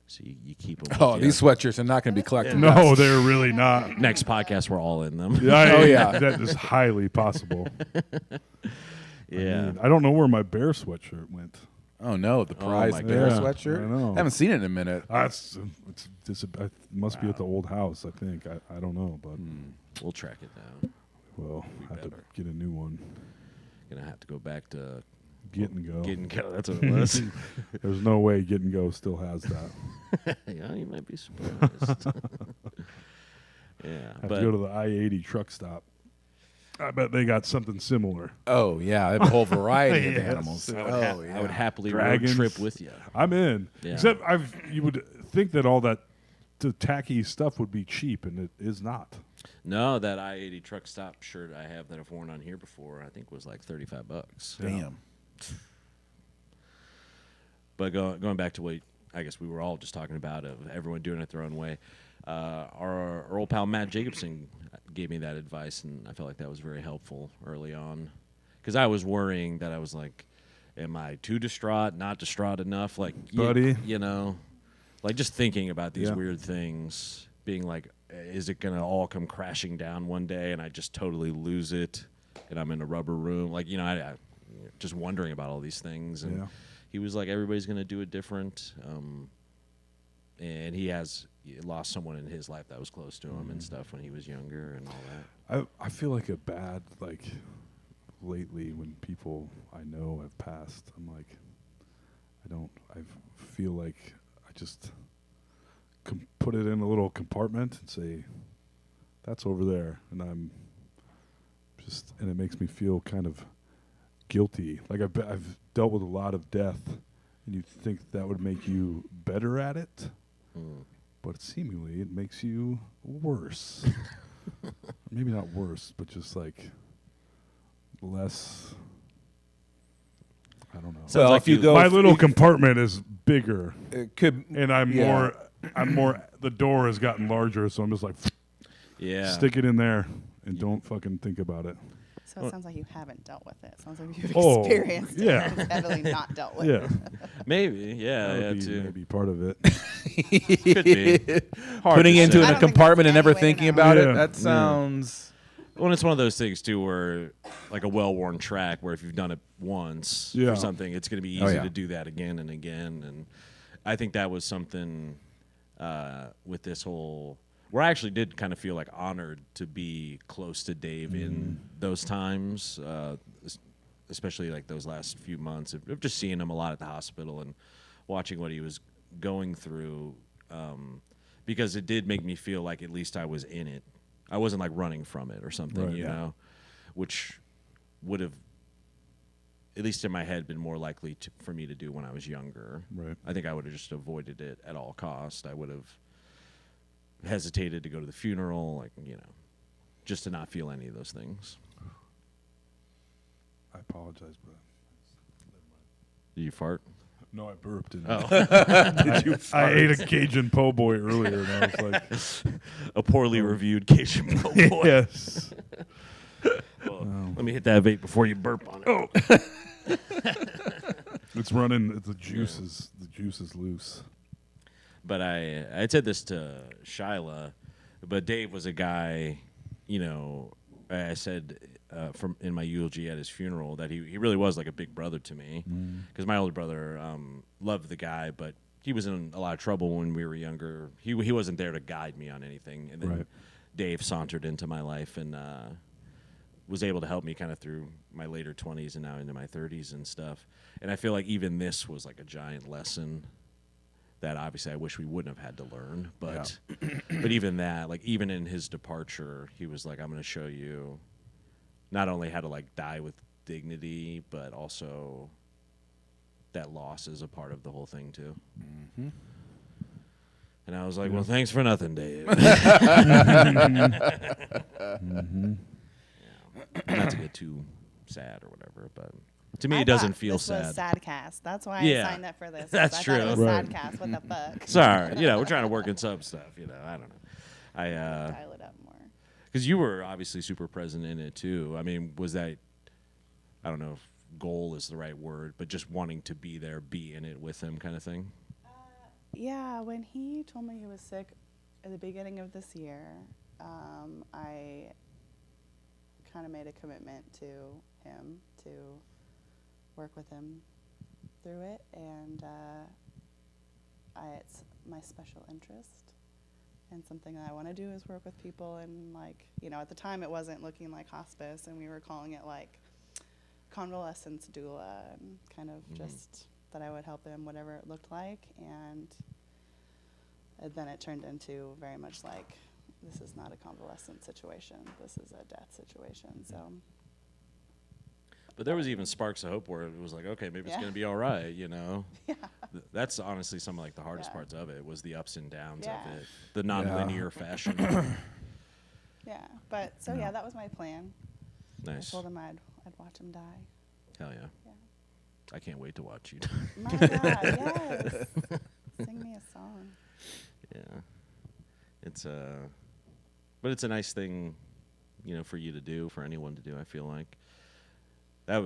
So you keep them. Oh, these sweatshirts are not going to be collecting No, dust. they're really not. Next podcast, we're all in them. Oh, yeah. That is highly possible. Yeah. I don't know where my bear sweatshirt went. Oh, no. The Oh, prize my bear God. sweatshirt? I know. Haven't seen it in a minute. It must be at the old house, I think. I don't know, but We'll track it down. well, I have to better. get a new one. Gonna have to go back to Get and go. Get and Go. That's what it was. There's no way Get and Go still has that. Yeah, you might be surprised. Yeah, Have but to go to the I-80 truck stop. I bet they got something similar. Oh yeah, I have a whole variety of Yes. animals. I I would happily Dragons. road trip with you. I'm in. Yeah. Except you would think that all that the tacky stuff would be cheap, and it is not. No, that I-80 truck stop shirt I have that I've worn on here before, I think was like $35. Damn. But going back to what I guess we were all just talking about, of everyone doing it their own way. Our old pal Matt Jacobson gave me that advice, and I felt like that was very helpful early on, because I was worrying that I was like, am I too distraught, not distraught enough? Like, Buddy. you know, like just thinking about these Yeah. weird things, being like, is it going to all come crashing down one day and I just totally lose it and I'm in a rubber room? Like, you know, I just wondering about all these things. And Yeah. he was like, everybody's going to do it different. And he lost someone in his life that was close to him and stuff when he was younger and all that. I feel like a bad, like, lately when people I know have passed, I'm like, I feel like I just put it in a little compartment and say, that's over there. And and it makes me feel kind of guilty. Like I've dealt with a lot of death, and you'd think that would make you better at it. But seemingly it makes you worse. Maybe not worse, but just like less. I don't know. Sounds like you My little compartment is bigger, It could. and I'm Yeah. more. The door has gotten larger, so I'm just like, Yeah. stick it in there and don't fucking think about it. So it sounds like you haven't dealt with it. Sounds like you've Oh, experienced yeah. it and heavily not dealt with Yeah, it. Maybe. Yeah. that Yeah. would be Too. maybe part of it. Could be. Hard Putting to into say. it I in a don't think compartment and there's never any way to thinking know. about Yeah. it. That Yeah. sounds. Well, it's one of those things too, where like a well-worn track, where if you've done it once Yeah. or something, it's going to be easy Oh, yeah. to do that again and again. And I think that was something with this whole, where I actually did kind of feel like honored to be close to Dave in those times, especially like those last few months of just seeing him a lot at the hospital and watching what he was going through, because it did make me feel like at least I was in it. I wasn't like running from it or something, Right. you Yeah. know, which would have, at least in my head, been more likely for me to do when I was younger. Right. I think I would have just avoided it at all costs. I would have hesitated to go to the funeral, like, you know, just to not feel any of those things. I apologize, but Did you fart? no, I burped. Oh. I ate a Cajun po' boy earlier, and I was like, A poorly reviewed Cajun po' boy. yes. Well, let me hit that vape before you burp on it. Oh. It's running. The juice is loose. But I said this to Shyla, but Dave was a guy, you know, I said from in my eulogy at his funeral that he really was like a big brother to me, because my older brother loved the guy, but he was in a lot of trouble when we were younger. He wasn't there to guide me on anything, and then Right. Dave sauntered into my life and was able to help me kind of through my later 20s and now into my 30s and stuff. And I feel like even this was like a giant lesson that obviously I wish we wouldn't have had to learn, but but even that, like even in his departure, he was like, I'm going to show you not only how to like die with dignity, but also that loss is a part of the whole thing too. Mm-hmm. And I was like, well, thanks for nothing, Dave. Not to get too sad or whatever, but to me I it doesn't thought feel this was sad. Sadcast. That's why Yeah. I signed up for this. That's I true. Thought it was Right. Sadcast. What the fuck? Sorry, we're trying to work in some stuff, I don't know. Dial it up more. Because you were obviously super present in it too. I mean, was that, I don't know if goal is the right word, but just wanting to be there, be in it with him kind of thing? Yeah, when he told me he was sick at the beginning of this year, I kind of made a commitment to him to work with him through it, and it's my special interest, and something that I want to do is work with people. And like, you know, at the time it wasn't looking like hospice, and we were calling it like convalescence doula, and kind of just that I would help him whatever it looked like. And then it turned into very much like this is not a convalescent situation. This is a death situation. So. But there was even sparks of hope where it was like, okay, maybe it's Yeah. going to be all right, you know? Yeah. That's honestly some of like the hardest Yeah. parts of it was the ups and downs Yeah. of it, the non-linear fashion. Yeah. But so yeah, that was my plan. Nice. I told him I'd watch him die. Hell yeah. Yeah. I can't wait to watch you. My God, yes. Sing me a song. Yeah. It's but it's a nice thing, you know, for you to do, for anyone to do, I feel like. That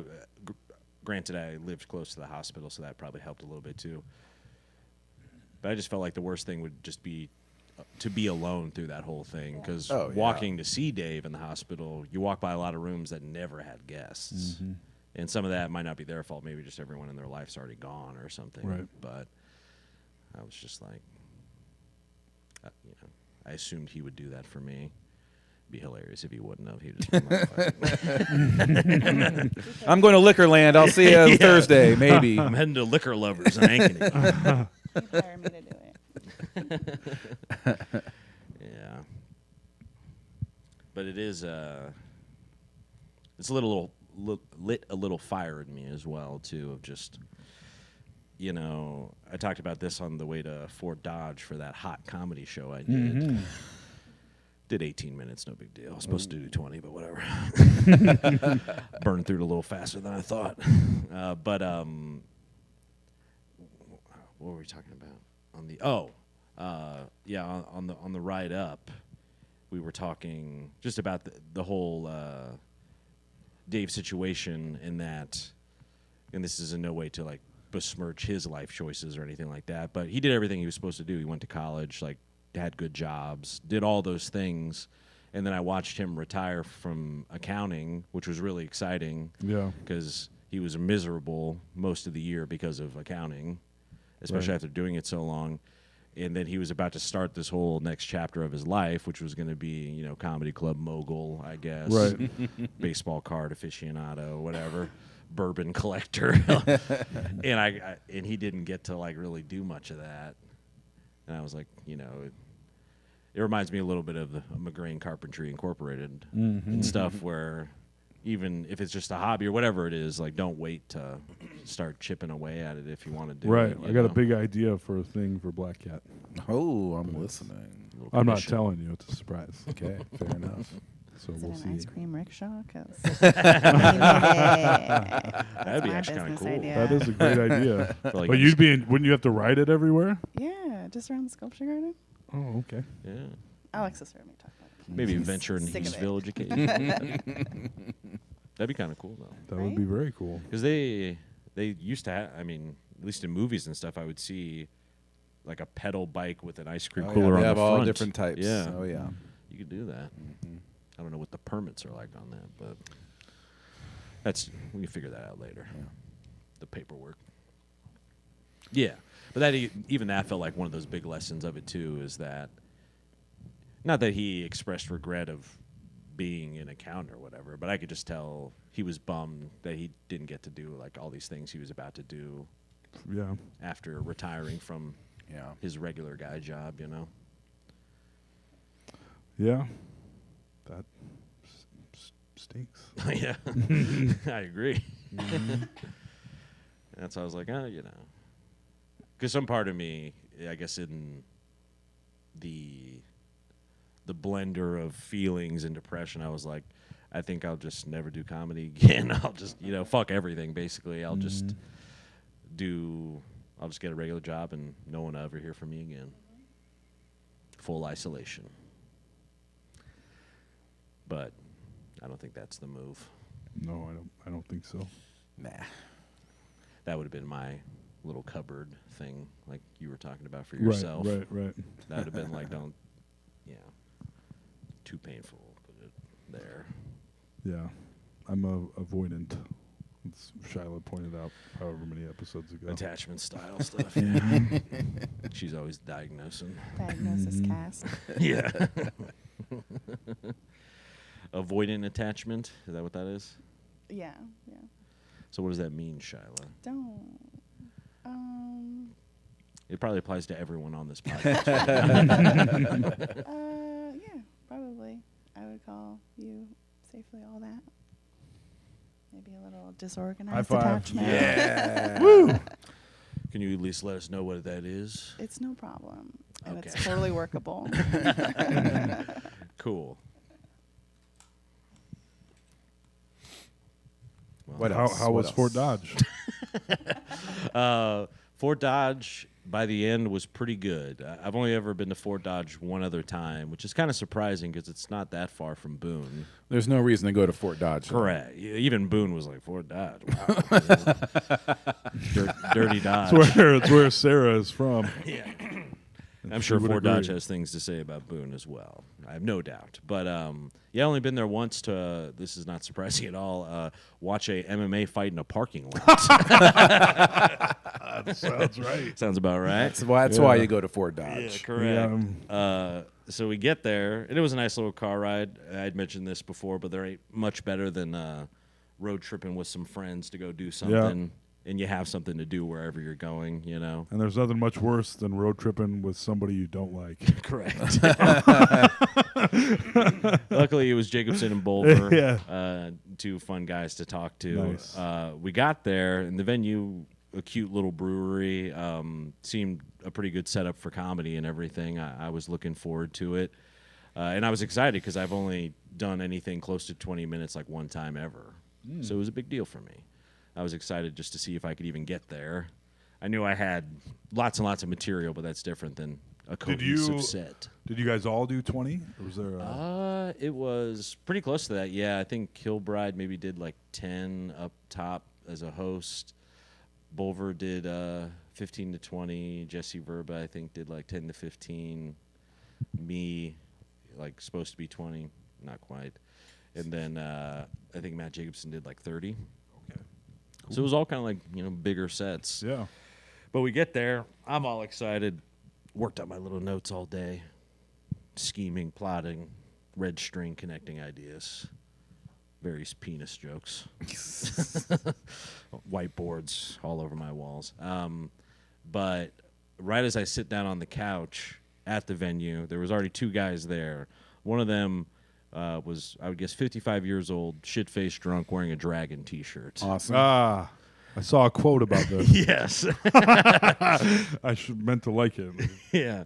granted, I lived close to the hospital, so that probably helped a little bit too. But I just felt like the worst thing would just be to be alone through that whole thing, because Oh, yeah. walking to see Dave in the hospital, you walk by a lot of rooms that never had guests. Mm-hmm. And some of that might not be their fault. Maybe just everyone in their life's already gone or something. Right. But I was just like, you know, I assumed he would do that for me. Be hilarious if he wouldn't have. He would just been like, I'm going to Liquorland. I'll see you Yeah. Thursday, maybe. I'm heading to Liquor Lovers in Ankeny. You'd hire me to do it. Yeah. But it is, it's a little lit a little fire in me as well, too, of just, you know, I talked about this on the way to Fort Dodge for that hot comedy show I did. Mm-hmm. Did 18 minutes, no big deal. I was supposed to do 20, but whatever. Burned through it a little faster than I thought. But what were we talking about? On the on the ride up, we were talking just about the whole Dave situation, in that, and this is in no way to like besmirch his life choices or anything like that, but he did everything he was supposed to do. He went to college, like, had good jobs, did all those things, and then I watched him retire from accounting, which was really exciting. Yeah. Because he was miserable most of the year because of accounting, especially Right. after doing it so long. And then he was about to start this whole next chapter of his life, which was going to be, you know, comedy club mogul, I guess, Right. baseball card aficionado, whatever, bourbon collector, and he didn't get to like really do much of that. And I was like, you know, it reminds me a little bit of the McGrain Carpentry Incorporated and stuff, where even if it's just a hobby or whatever it is, like, don't wait to start chipping away at it if you want to do Right. it. I got a big idea for a thing for Black Cat. Oh, I'm listening. I'm not telling you. It's a surprise. Okay, fair enough. So Is we'll it see. an ice cream rickshaw? 'Cause That'd be my actually kind of business cool. idea. That is a great idea. Like, But wouldn't you have to ride it everywhere? Yeah, just around the sculpture garden. Oh, okay. yeah. Alexis heard me talk about it. Maybe He's venture into sick of East it. Village occasionally. That'd be kind of cool, though. That would be very cool. Because they used to have, I mean, at least in movies and stuff, I would see like a pedal bike with an ice cream Oh, cooler yeah, on they have the all front. different types. Yeah. Oh, yeah. You could do that. I don't know what the permits are like on that, but we can figure that out later. Yeah. The paperwork. Yeah, but that even that felt like one of those big lessons of it too. Is that not that he expressed regret of being an accountant or whatever, but I could just tell he was bummed that he didn't get to do like all these things he was about to do Yeah. after retiring from Yeah. his regular guy job. You know. Yeah. That stinks. Yeah, I agree. That's why I was like, you know, because some part of me, I guess, in the blender of feelings and depression, I was like, I think I'll just never do comedy again. I'll just, you know, fuck everything. Basically, I'll just get a regular job and no one will ever hear from me again. Full isolation. But I don't think that's the move. No, I don't think so. Nah. That would have been my little cupboard thing, like you were talking about for yourself. Right. That would have been like, don't, too painful. Put it there. Yeah. I'm avoidant. As Shyla pointed out however many episodes ago. Attachment style stuff. Yeah. She's always diagnosing. Diagnosis cast. Yeah. Avoidant attachment. Is that what that is? Yeah. So what does that mean, Shyla? Don't. It probably applies to everyone on this podcast. Yeah, probably. I would call you safely all that. Maybe a little disorganized High five. attachment. Yeah. Woo! Can you at least let us know what that is? It's no problem. And Okay. it's totally workable. Cool. What How else? how What was else? Fort Dodge? Fort Dodge, by the end, was pretty good. I've only ever been to Fort Dodge one other time, which is kind of surprising because it's not that far from Boone. There's no reason to go to Fort Dodge. Correct. Even Boone was like, Fort Dodge. Wow. Dirty Dodge. It's where Sarah is from. Yeah. And I'm she sure would Fort Dodge agree. has things to say about Boone as well. I have no doubt. But yeah, only been there once to, this is not surprising at all, watch a MMA fight in a parking lot. That sounds right. Sounds about right. That's why Yeah. you go to Fort Dodge. correct. Yeah, So we get there, and it was a nice little car ride. I'd mentioned this before, but there ain't much better than road tripping with some friends to go do something, and you have something to do wherever you're going, you know? And there's nothing much worse than road tripping with somebody you don't like. Correct. Luckily, it was Jacobson and Bolver, Yeah. two fun guys to talk to. Nice. We got there, and the venue, a cute little brewery, seemed a pretty good setup for comedy and everything. I was looking forward to it. And I was excited because I've only done anything close to 20 minutes like one time ever. So it was a big deal for me. I was excited just to see if I could even get there. I knew I had lots and lots of material, but that's different than a cohesive set. Did you guys all do 20? Or was there It was pretty close to that. Yeah, I think Kilbride maybe did like 10 up top as a host. Bolver did 15 to 20. Jesse Verba, I think, did like 10 to 15. Me, like, supposed to be 20. Not quite. And then I think Matt Jacobson did like 30. Okay. So it was all kind of like, bigger sets. Yeah. But we get there. I'm all excited. Worked out my little notes all day. Scheming, plotting, red string connecting ideas. Various penis jokes. Whiteboards all over my walls. But right as I sit down on the couch at the venue, there was already two guys there. One of them was, I would guess, 55 years old, shit-faced drunk, wearing a Dragon T-shirt. Awesome. I saw a quote about this. Yes. I meant to like it. Yeah.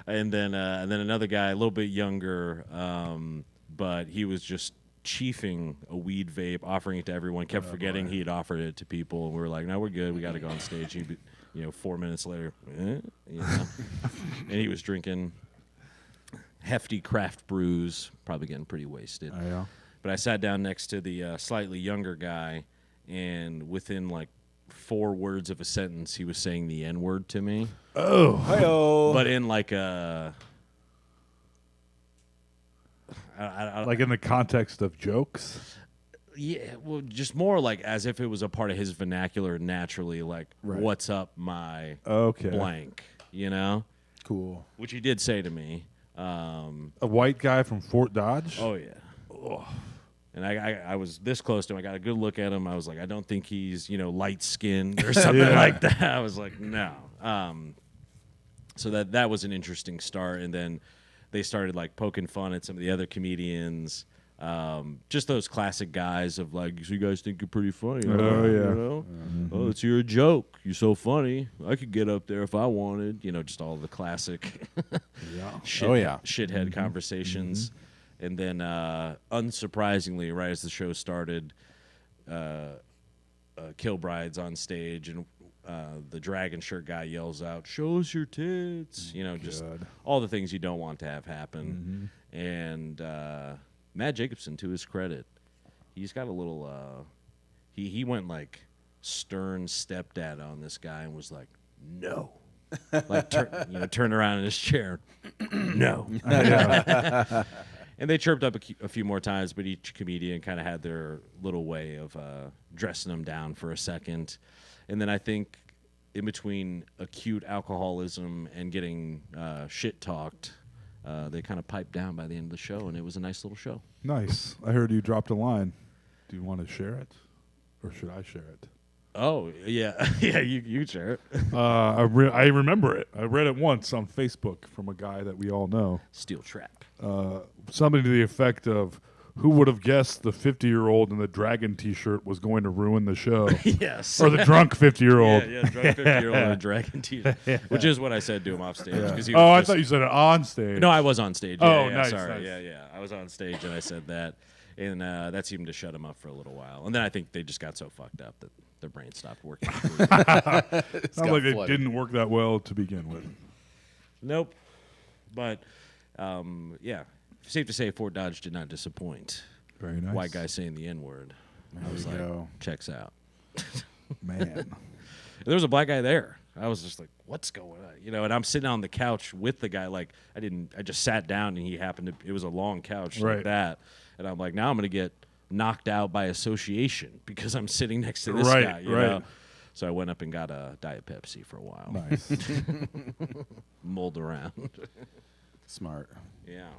And then another guy, a little bit younger, but he was just chiefing a weed vape, offering it to everyone, kept forgetting he had offered it to people, and we were like, no, we're good. We got to go on stage. He'd be, 4 minutes later, and he was drinking hefty craft brews, probably getting pretty wasted. Yeah. But I sat down next to the slightly younger guy, and within like 4 words of a sentence, he was saying the N-word to me. Oh. Hi-yo. But in like a... I Like in the context of jokes? yeah, well, just more like as if it was a part of his vernacular naturally, like, Right. what's up, my Okay. blank, Cool. Which he did say to me. A white guy from Fort Dodge? Oh, yeah. And I was this close to him. I got a good look at him. I was like, I don't think he's, light-skinned or something Yeah. like that. I was like, no. So that was an interesting start. And then they started, like, poking fun at some of the other comedians. Just those classic guys of, like, so you guys think you're pretty funny. Oh, huh? yeah. Oh, let's hear a joke. You're so funny. I could get up there if I wanted. Just all the classic Yeah. shithead conversations. And then, unsurprisingly, right as the show started, Kilbride's on stage, and the dragon shirt guy yells out, "Show us your tits!" Just God. all the things you don't want to have happen. And Matt Jacobson, to his credit, he's got a little. He went like stern stepdad on this guy and was like, "No." Like turn around in his chair. No. And they chirped up a few more times, but each comedian kind of had their little way of dressing them down for a second. And then I think in between acute alcoholism and getting shit talked, they kind of piped down by the end of the show, and it was a nice little show. Nice. I heard you dropped a line. Do you want to share it? Or should I share it? Oh yeah, yeah. You share it. I remember it. I read it once on Facebook from a guy that we all know. Steel trap. Something to the effect of, "Who would have guessed the 50-year-old in the dragon T-shirt was going to ruin the show?" Yes. Or the drunk 50-year-old. Yeah, drunk 50-year-old in a dragon t-shirt, which is what I said to him off stage. 'Cause he Oh, I was thought you said it on stage. No, I was on stage. Oh, Yeah, nice, sorry. nice. Yeah. I was on stage and I said that, and that seemed to shut him up for a little while. And then I think they just got so fucked up that their brain stopped working. Sounds like it flooded. didn't work that well to begin with. Nope. But yeah, safe to say Fort Dodge did not disappoint. Very nice. White guy saying the N-word. I was you like, go. checks out. Man. There was a black guy there. I was just like, what's going on? You know, and I'm sitting on the couch with the guy. Like, I just sat down and he happened to, it was a long couch Right. like that. And I'm like, now I'm going to get knocked out by association because I'm sitting next to this Right, guy, you right. know? So I went up and got a Diet Pepsi for a while. Nice. Mulled around. Smart. Yeah.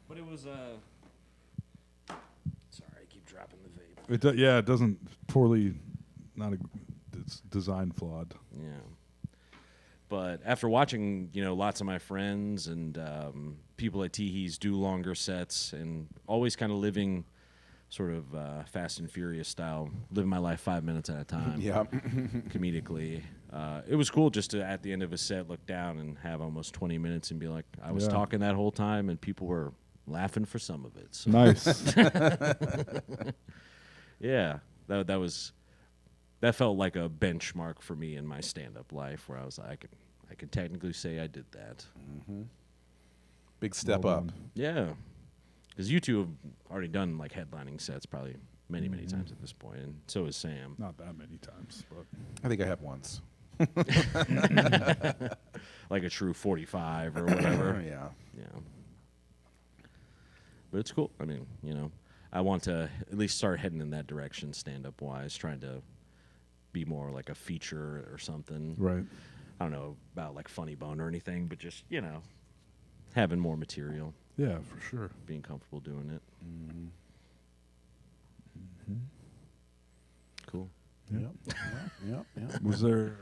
But it was, sorry, I keep dropping the vape. It doesn't poorly, it's design flawed. Yeah. But after watching, lots of my friends and people at Teehees do longer sets and always kind of living sort of Fast and Furious style, living my life 5 minutes at a time, Yeah. comedically. It was cool just to, at the end of a set, look down and have almost 20 minutes and be like, I was Yeah. talking that whole time and people were laughing for some of it. So, Nice. yeah, that felt like a benchmark for me in my stand-up life where I was like, I could technically say I did that. Big step Well up. done. Yeah, because you two have already done like headlining sets probably many times at this point, and so has Sam. Not that many times, but I think I have once. Like a true 45 or whatever. Yeah. Yeah. But it's cool. I mean, I want to at least start heading in that direction stand-up wise, trying to be more like a feature or something. right. I don't know about like Funny Bone or anything, but just, having more material, Yeah, for sure. being comfortable doing it. Cool. Yep. Yep. Was there?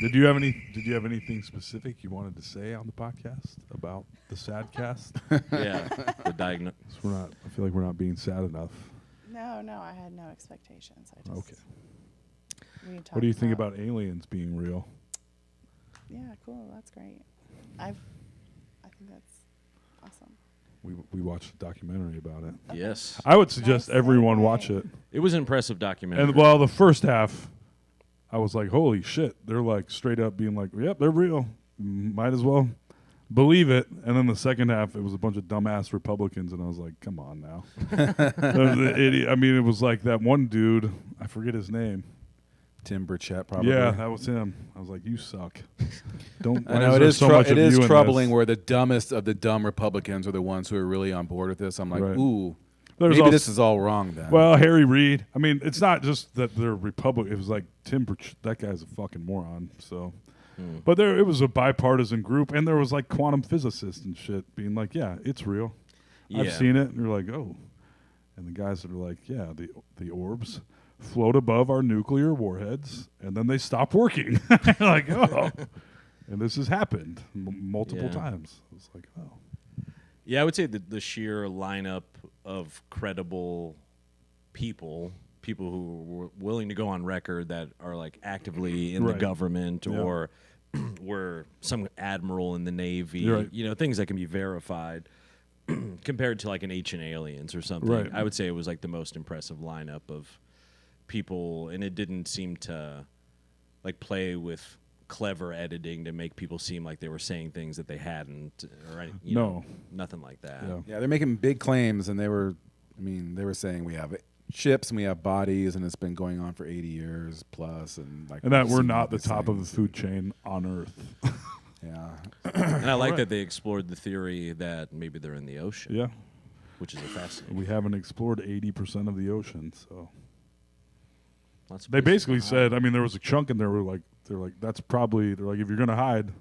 Did you have anything specific you wanted to say on the podcast about the sad cast? Yeah. The diagnosis. I feel like we're not being sad enough. No, I had no expectations. I just. Okay. We What do you talked think about aliens being real? Yeah, cool. That's great. I think that's awesome. We watched a documentary about it. Yes. I would suggest Nice everyone segue. watch it. It was an impressive documentary. And well, the first half, I was like, "Holy shit!" They're like straight up being like, "Yep, they're real. Might as well believe it." And then the second half, it was a bunch of dumbass Republicans, and I was like, "Come on now." I mean, it was like that one dude. I forget his name. Tim Burchett, probably. Yeah, that was him. I was like, "You suck." Don't. I why know is it there is. so much It of is you in troubling this? where the dumbest of the dumb Republicans are the ones who are really on board with this. I'm like, Right. ooh, There's maybe also- this is all wrong then. Well, Harry Reid. I mean, it's not just that they're Republican. It was like that guy's a fucking moron. So, but it was a bipartisan group, and there was like quantum physicists and shit being like, "Yeah, it's real. I've Yeah. seen it." And you're like, "Oh," and the guys that are like, "Yeah, the orbs float above our nuclear warheads, and then they stop working." Like, oh, and this has happened multiple Yeah. times. It's like, oh, Yeah, I would say that the sheer lineup of credible people who were willing to go on record that are like actively in the Right. government Yeah. or were some admiral in the Navy, You're right. things that can be verified compared to like an Ancient Aliens or something. Right. I would say it was like the most impressive lineup of people, and it didn't seem to like play with clever editing to make people seem like they were saying things that they hadn't, or No. nothing like that. yeah. yeah, they're making big claims, and they were saying we have ships and we have bodies, and it's been going on for 80 years plus, and like, And that we've we're seen not all the these top of the things. food chain on Earth. Yeah, And I like Right. that they explored the theory that maybe they're in the ocean, Yeah. which is a fascinating. We haven't explored 80% of the ocean, so Lots of they places basically to hide. said. I mean, there was a chunk in there where they're like, that's probably. They're like, if you're gonna hide,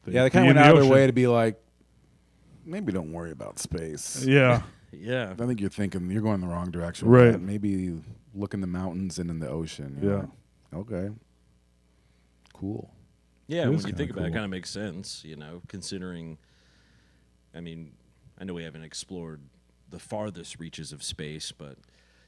yeah, they be kind in of went the out of their ocean. way to be like, maybe don't worry about space. Yeah, Yeah. I think you're going the wrong direction. Right. With that. Maybe look in the mountains and in the ocean. Yeah. Okay. Cool. Yeah, It when is you kinda think about it, cool. it kind of makes sense, considering, I mean, I know we haven't explored the farthest reaches of space, but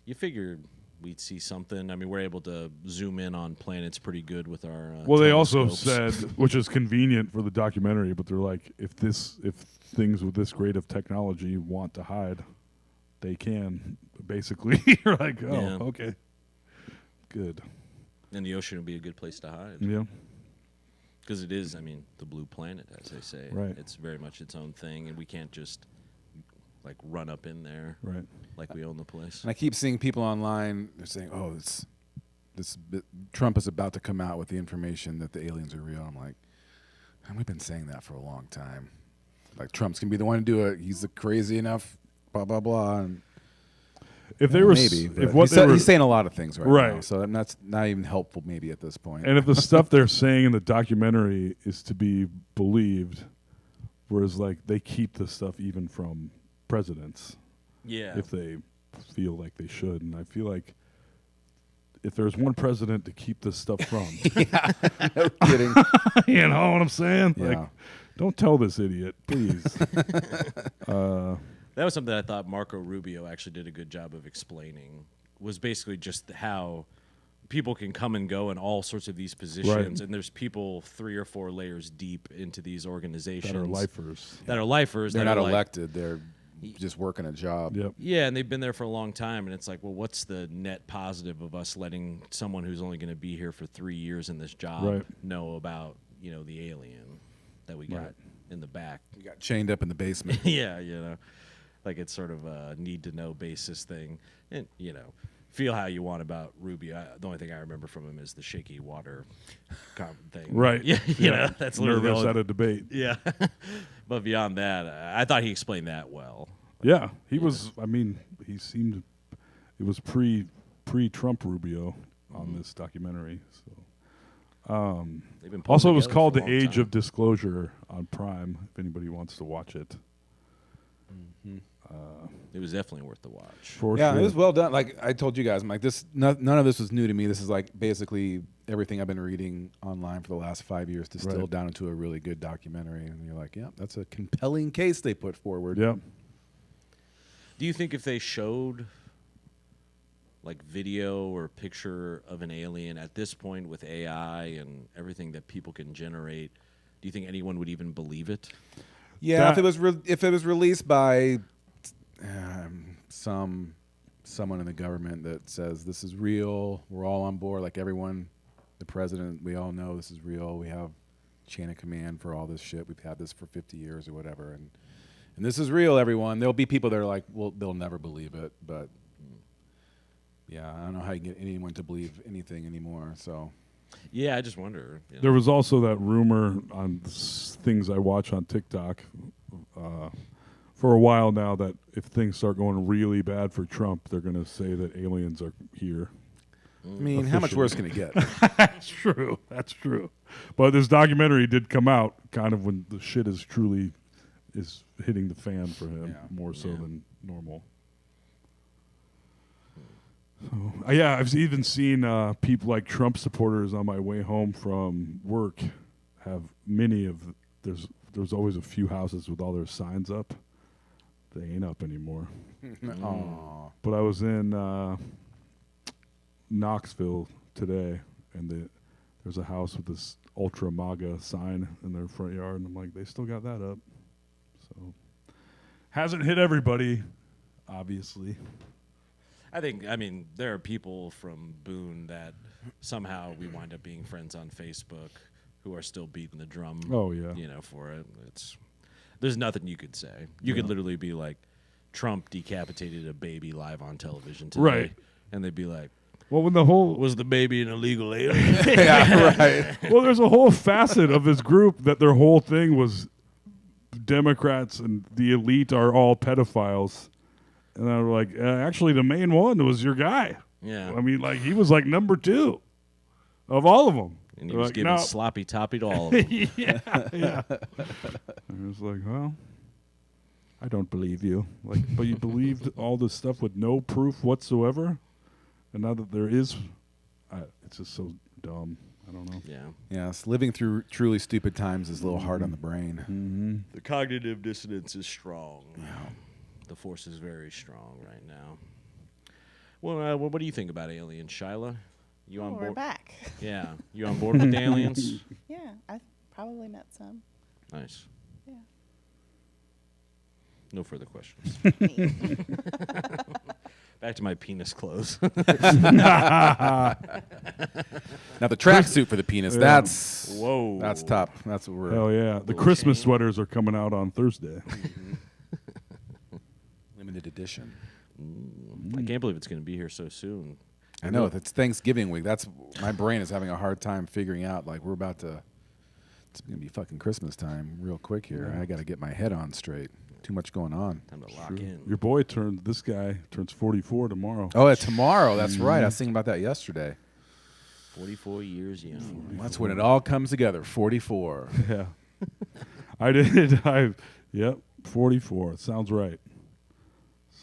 you figured we'd see something. I mean, we're able to zoom in on planets pretty good with our Well, they also telescopes. said, which is convenient for the documentary, but they're like, if things with this great of technology want to hide, they can. Basically, you're like, oh, Yeah. okay, good, And the ocean would be a good place to hide. yeah, Because it is, I mean, the blue planet, as they say. Right. It's very much its own thing, and we can't just, like, run up in there right, like we own the place. And I keep seeing people online. They're saying, "Oh, Trump is about to come out with the information that the aliens are real." I'm like, "Man, we've been saying that for a long time. Like Trump's gonna be the one to do it. He's crazy enough." Blah blah blah. And if they were, maybe, if but what he's, they were, he's saying a lot of things now, Right. so that's not even helpful maybe at this point. and if the stuff they're saying in the documentary is to be believed, whereas like they keep the stuff even from presidents. Yeah. If they feel like they should. And I feel like if there's one president to keep this stuff from, No kidding. you know what I'm saying? Yeah. Like, don't tell this idiot, please. That was something I thought Marco Rubio actually did a good job of explaining, was basically just how people can come and go in all sorts of these positions, and there's people 3 or 4 layers deep into these organizations. That are lifers. That are lifers. They're that not are like, elected. They're just working a job. Yep. yeah, and they've been there for a long time, and it's like, well, what's the net positive of us letting someone who's only going to be here for 3 years in this job Right. know about, the alien that we got Right. in the back? We got chained up in the basement. Yeah, like it's sort of a need to know basis thing, and feel how you want about Rubio. The only thing I remember from him is the shaky water thing. Right. Yeah, Yeah. that's literally the Nervous only- at a debate. Yeah, but beyond that, I thought he explained that well. Yeah. He was, I mean, he seemed, it was pre-Trump Rubio on this documentary. So They've been pulling also, it was together called for The a long Age time. of Disclosure on Prime, if anybody wants to watch it. It was definitely worth the watch. For Yeah, sure. it was well done. Like I told you guys, I'm like this. None of this was new to me. This is like basically everything I've been reading online for the last 5 years distilled Right. down into a really good documentary. And you're like, yeah, that's a compelling case they put forward. Yeah. Do you think if they showed like video or picture of an alien at this point with AI and everything that people can generate, do you think anyone would even believe it? Yeah, That- if it was released by someone in the government that says this is real, we're all on board. Like everyone, the president, we all know this is real. We have chain of command for all this shit. We've had this for 50 years or whatever, and this is real. Everyone, there'll be people that are like, well, they'll never believe it. But yeah, I don't know how you can get anyone to believe anything anymore. So Yeah, I just wonder. There was also that rumor on things I watch on TikTok for a while now that if things start going really bad for Trump, they're going to say that aliens are here. I mean, how much worse can it get? That's true. That's true. But this documentary did come out kind of when the shit is truly is hitting the fan for him Yeah. more so Yeah. than normal. So, yeah, I've even seen people like Trump supporters on my way home from work have many of there's always a few houses with all their signs up. They ain't up anymore. Aw. But I was in Knoxville today, and there's a house with this Ultra MAGA sign in their front yard, and I'm like, they still got that up. So hasn't hit everybody, obviously. I mean, there are people from Boone that somehow we wind up being friends on Facebook who are still beating the drum. Oh, yeah. For it. There's nothing you could say. You could literally be like, Trump decapitated a baby live on television today, Right. and they'd be like, Well, when the whole was the baby an illegal alien? Yeah, right. well, there's a whole facet of this group that their whole thing was Democrats and the elite are all pedophiles, and I was like, actually, the main one was your guy. Yeah. I mean, like he was like number 2 of all of them. And he They're was like, giving no. sloppy toppy to all of them. Yeah. I was like, well, I don't believe you. Like, but you believed all this stuff with no proof whatsoever, and now that there is, it's just so dumb. I don't know. Yeah. Yes, living through truly stupid times is a little hard on the brain. Mm-hmm. The cognitive dissonance is strong. The force is very strong right now. Well, what do you think about aliens, Shyla? You on We're board? back. Yeah. You on board with the aliens? Yeah, I've probably met some. Nice. Yeah. No further questions. Back to my penis clothes. Now the tracksuit for the penis, Yeah. Whoa. that's top. That's what we're Hell yeah! The Little Christmas chain. sweaters are coming out on Thursday. limited edition. I can't believe it's going to be here so soon. I know it's Thanksgiving week. That's my brain is having a hard time figuring out. Like we're about to. It's gonna be fucking Christmas time real quick here. Yeah. I got to get my head on straight. Too much going on. Time to lock in. Your boy this guy turns 44 tomorrow. Oh, tomorrow. That's right. I was thinking about that yesterday. 44 years young. That's when it all comes together. 44. Yeah. Yep, 44. It sounds right.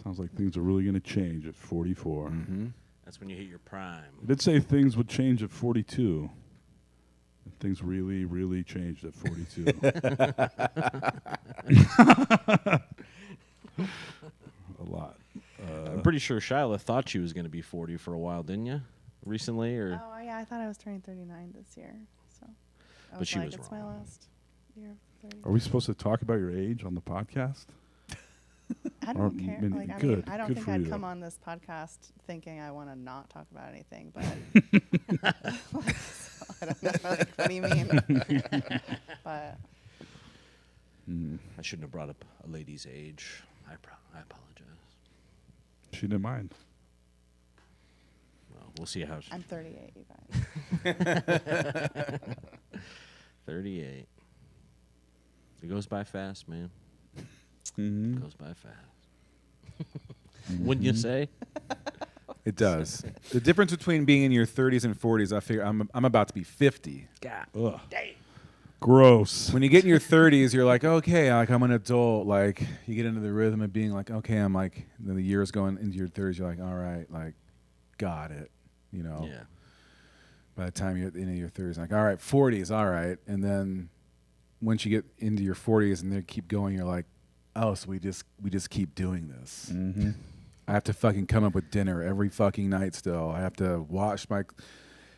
Sounds like things are really going to change at 44. Mm-hmm. That's when you hit your prime. I did say things would change at 42. And things really, really changed at 42. A lot. I'm pretty sure Shyla thought she was going to be 40 for a while, didn't you? Recently, or Oh yeah, I thought I was turning 39 this year. So, I But she like, was it's wrong. my last year of 30. Are we supposed to talk about your age on the podcast? I or don't care. maybe- Like, I mean, good, I don't good think for I'd you. come on this podcast thinking I want to not talk about anything, but so I don't know. Like, what do you mean? But I shouldn't have brought up a lady's age. I apologize. She didn't mind. Well, we'll see how. I'm 38, you guys. 38. It goes by fast, man. Mm-hmm. It goes by fast. Wouldn't you say? It does. The difference between being in your 30s and 40s, I figure I'm about to be 50. God. Ugh. Gross. When you get in your 30s, you're like, okay, like I'm an adult. Like you get into the rhythm of being like, okay, I'm like. Then the years going into your 30s, you're like, all right, like, got it. You know. Yeah. By the time you're at the end of your 30s, like, all right, 40s, all right, and then once you get into your 40s and they keep going, you're like, oh, so we just keep doing this. Mm-hmm. I have to fucking come up with dinner every fucking night still. I have to wash my...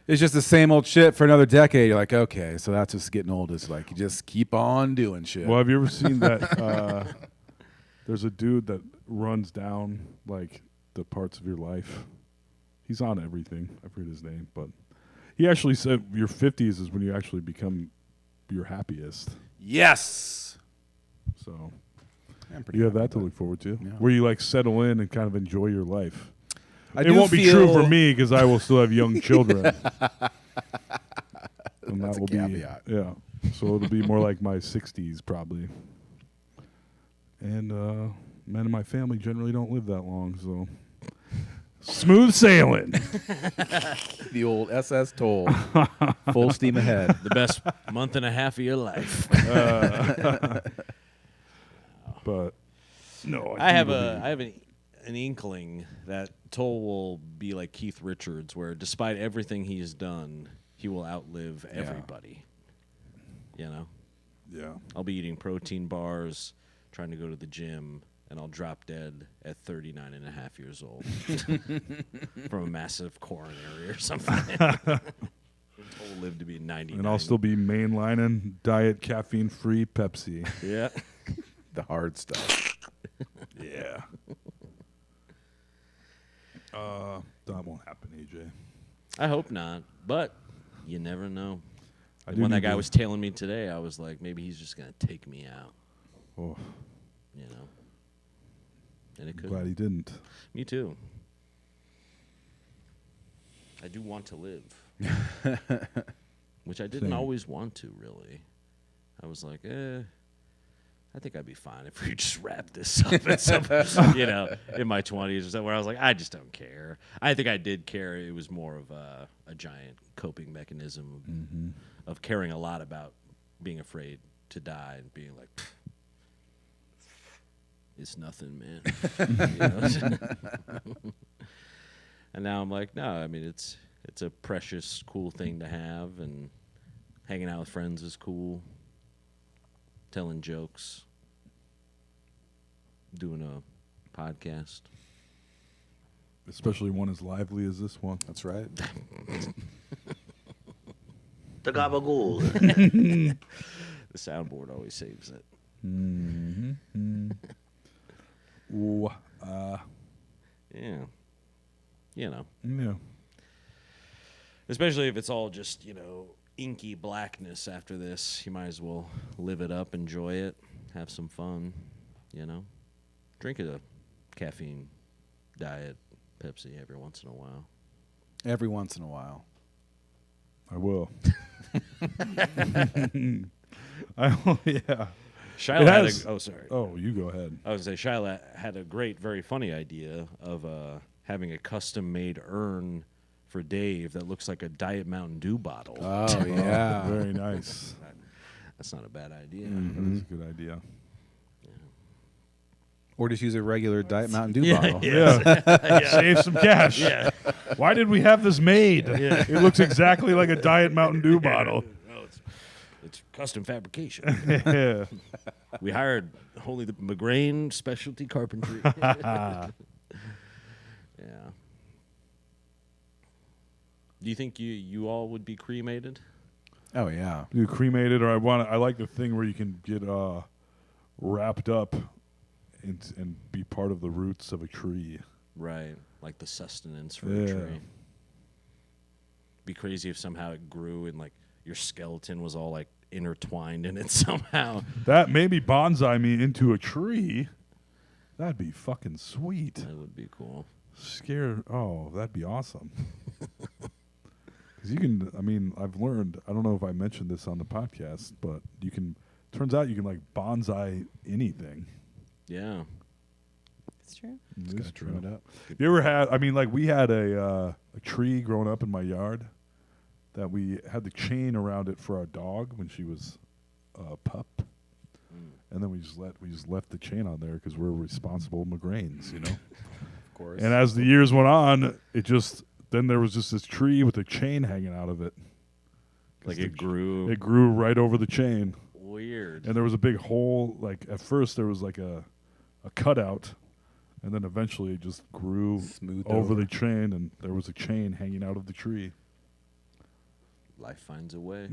It's just the same old shit for another decade. You're like, okay, so that's just getting old. It's like you just keep on doing shit. Well, have you ever seen that? There's a dude that runs down like the parts of your life. He's on everything. I forget his name, but he actually said your 50s is when you actually become your happiest. Yes! So I'm pretty you have happy that to with look forward to, Yeah. where you like settle in and kind of enjoy your life. I It do won't be true feel- for me because I will still have young children. And That's that a will caveat. be So it'll be more like my 60s probably. And men in my family generally don't live that long, so smooth sailing. The old SS Toll. Full steam ahead. The best month and a half of your life. But no, I have an inkling that Toll will be like Keith Richards, where despite everything he's done, he will outlive everybody. You know, Yeah. I'll be eating protein bars, trying to go to the gym, and I'll drop dead at 39 and a half years old from a massive coronary or something. Toll lived to be 99. And I'll still be mainlining diet caffeine-free Pepsi. Yeah. The hard stuff. Yeah. That won't happen, AJ. I hope not, but you never know. I And do when that need guy to- was tailing me today, I was like, maybe he's just going to take me out, Oh, you know? And it could. glad he didn't. Me too. I do want to live, which I didn't Same. always want to, really. I was like, I think I'd be fine if we just wrap this up at some, in my 20s or something, where I was like, I just don't care. I think I did care. It was more of a giant coping mechanism of caring a lot about being afraid to die and being like, it's nothing, man. You know? And now I'm like, no, I mean, it's a precious, cool thing to have, and hanging out with friends is cool. Telling jokes, doing a podcast. Especially one as lively as this one. That's right. The gabagool. The soundboard always saves it. Ooh, Yeah. You know. yeah. Especially if it's all just, inky blackness after this. You might as well live it up, enjoy it, have some fun, Drink a caffeine diet Pepsi every once in a while. Every once in a while. I will. Yeah. Shyla sorry. Oh, you go ahead. I was going to say, Shyla had a great, very funny idea of having a custom-made urn for Dave that looks like a Diet Mountain Dew bottle. Oh, yeah. Very nice. That's not a bad idea. That is a good idea. Or just use a regular Diet Mountain Dew bottle. Yeah. Save some cash. Yeah. Why did we have this made? Yeah. It looks exactly like a Diet Mountain Dew bottle. No, it's custom fabrication. Yeah. We hired Holy the McGrain Specialty Carpentry. Yeah. Do you think you all would be cremated? Oh, yeah. You cremated, or I like the thing where you can get wrapped up and be part of the roots of a tree. Right. Like the sustenance for Yeah. a tree. Be crazy if somehow it grew and like your skeleton was all like intertwined in it somehow. That maybe bonsai me into a tree. That'd be fucking sweet. That would be cool. That'd be awesome. Because you can, I've learned, I don't know if I mentioned this on the podcast, but turns out you can like bonsai anything. Yeah. It's true. It Gotta is trim true. it up. You ever had, we had a tree growing up in my yard that we had the chain around it for our dog when she was a pup. And then we just left the chain on there because we're responsible McGrains, Of course. And as the years went on, then there was just this tree with a chain hanging out of it. Like it grew. It grew right over the chain. Weird. And there was a big hole. Like at first there was like a cutout, and then eventually it just grew Smoothed over over. the chain, and there was a chain hanging out of the tree. Life finds a way.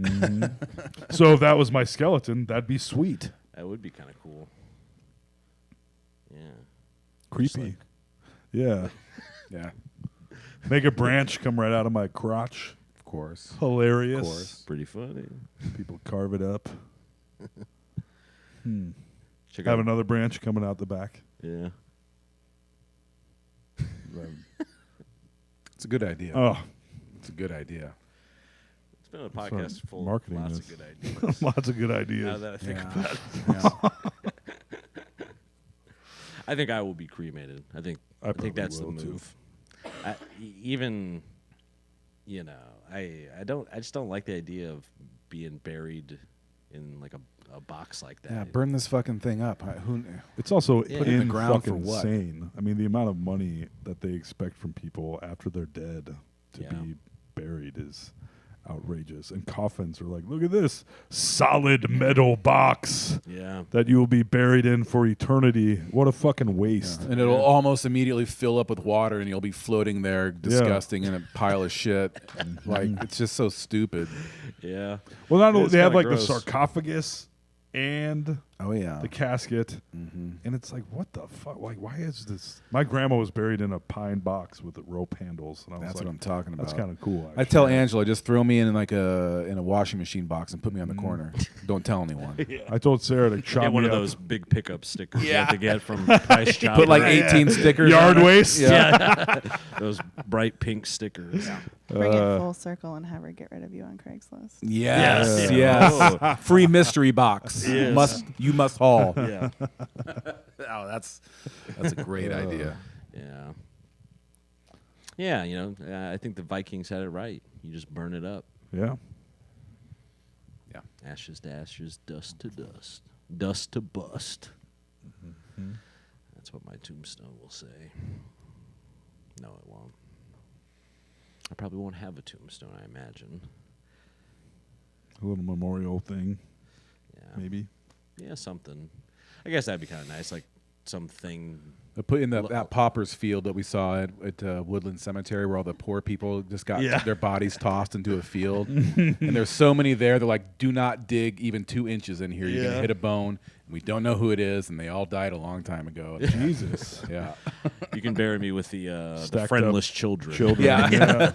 So if that was my skeleton, that'd be sweet. That would be kind of cool. Yeah. Creepy. like- Yeah. Yeah, Make a branch come right out of my crotch. of course. Hilarious. Of course. Pretty funny. People carve it up. Check Have out. another branch coming out the back. Yeah. It's a good idea. Oh, It's a good idea. It's been a That's podcast what full of marketing lots is. of good ideas. lots of good Now ideas. that I think Yeah. about it. Yeah. I think I will be cremated. I think probably that's the will, too. move. Even, I just don't like the idea of being buried in like a box like that. Yeah, burn this fucking thing up. It's also Yeah. Put it in the in ground for fucking what? insane. The amount of money that they expect from people after they're dead to Yeah. be buried is outrageous. And coffins are like, look at this solid metal box Yeah. that you will be buried in for eternity. What a fucking waste. And it'll almost immediately fill up with water, and you'll be floating there, disgusting in a pile of shit. Like, it's just so stupid. Yeah. Well, not only It's they have kinda like the gross. sarcophagus and Oh yeah. the casket, and it's like, what the fuck? Like, why is this? My grandma was buried in a pine box with rope handles, and I was That's like, what I'm talking about. that's kind of cool. I tell Angela, just throw me in like a washing machine box and put me on the corner. Don't tell anyone. I told Sarah to chop Get one me of up. those big pickup stickers you have to get from Price Chopper. Put like 18 stickers. Yard on it. waste. Yeah. Those bright pink stickers. Bring it full circle and have her get rid of you on Craigslist. Yes. Yeah. Yes. Free mystery box. Yes. You must haul. Yeah. Oh, that's a great idea. Yeah. Yeah, I think the Vikings had it right. You just burn it up. Yeah. Ashes to ashes, dust to dust, dust to bust. That's what my tombstone will say. No, it won't. I probably won't have a tombstone, I imagine. A little memorial thing, Yeah. maybe. Yeah, something. I guess that'd be kind of nice, like something. I put in that pauper's field that we saw at Woodland Cemetery where all the poor people just got their bodies tossed into a field. And there's so many there. They're like, do not dig even 2 inches in here. You're going to hit a bone. And we don't know who it is. And they all died a long time ago. Jesus. Yeah. You can bury me with the Stacked friendless up children. Yeah.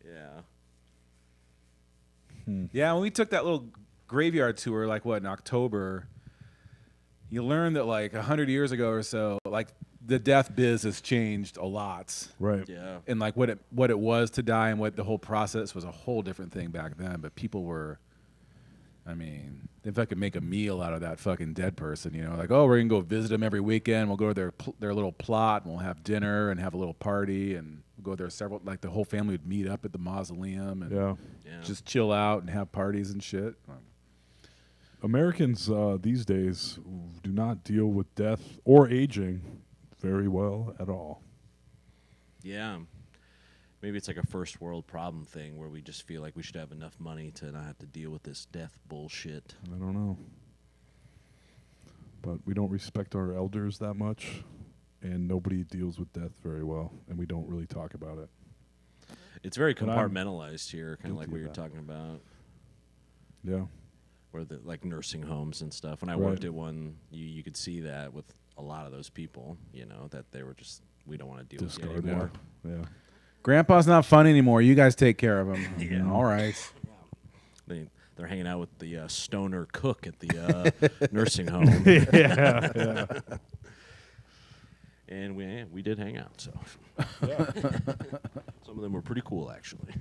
Yeah. Yeah, when we took that little graveyard tour, like in October, you learn that like 100 years ago or so, like the death biz has changed a lot. Right. Yeah. And like what it was to die and what the whole process was a whole different thing back then. But people were, I mean, if I could make a meal out of that fucking dead person, you know, like, oh, we're gonna go visit them every weekend. We'll go to their little plot and we'll have dinner and have a little party and we'll go there like the whole family would meet up at the mausoleum and just chill out and have parties and shit. Americans these days do not deal with death or aging very well at all. Yeah. Maybe it's like a first world problem thing where we just feel like we should have enough money to not have to deal with this death bullshit. I don't know. But we don't respect our elders that much, and nobody deals with death very well, and we don't really talk about it. It's very But I'm compartmentalized here, kind of like guilty what of you're that. talking about, Yeah. where the like nursing homes and stuff. When I Right. worked at one, you could see that with a lot of those people, you know, that they were just, we don't want to deal with you Discard anymore. Yeah. Grandpa's not fun anymore. You guys take care of him. Yeah. All right. They're hanging out with the stoner cook at the nursing home. Yeah. And we did hang out, so some of them were pretty cool, actually.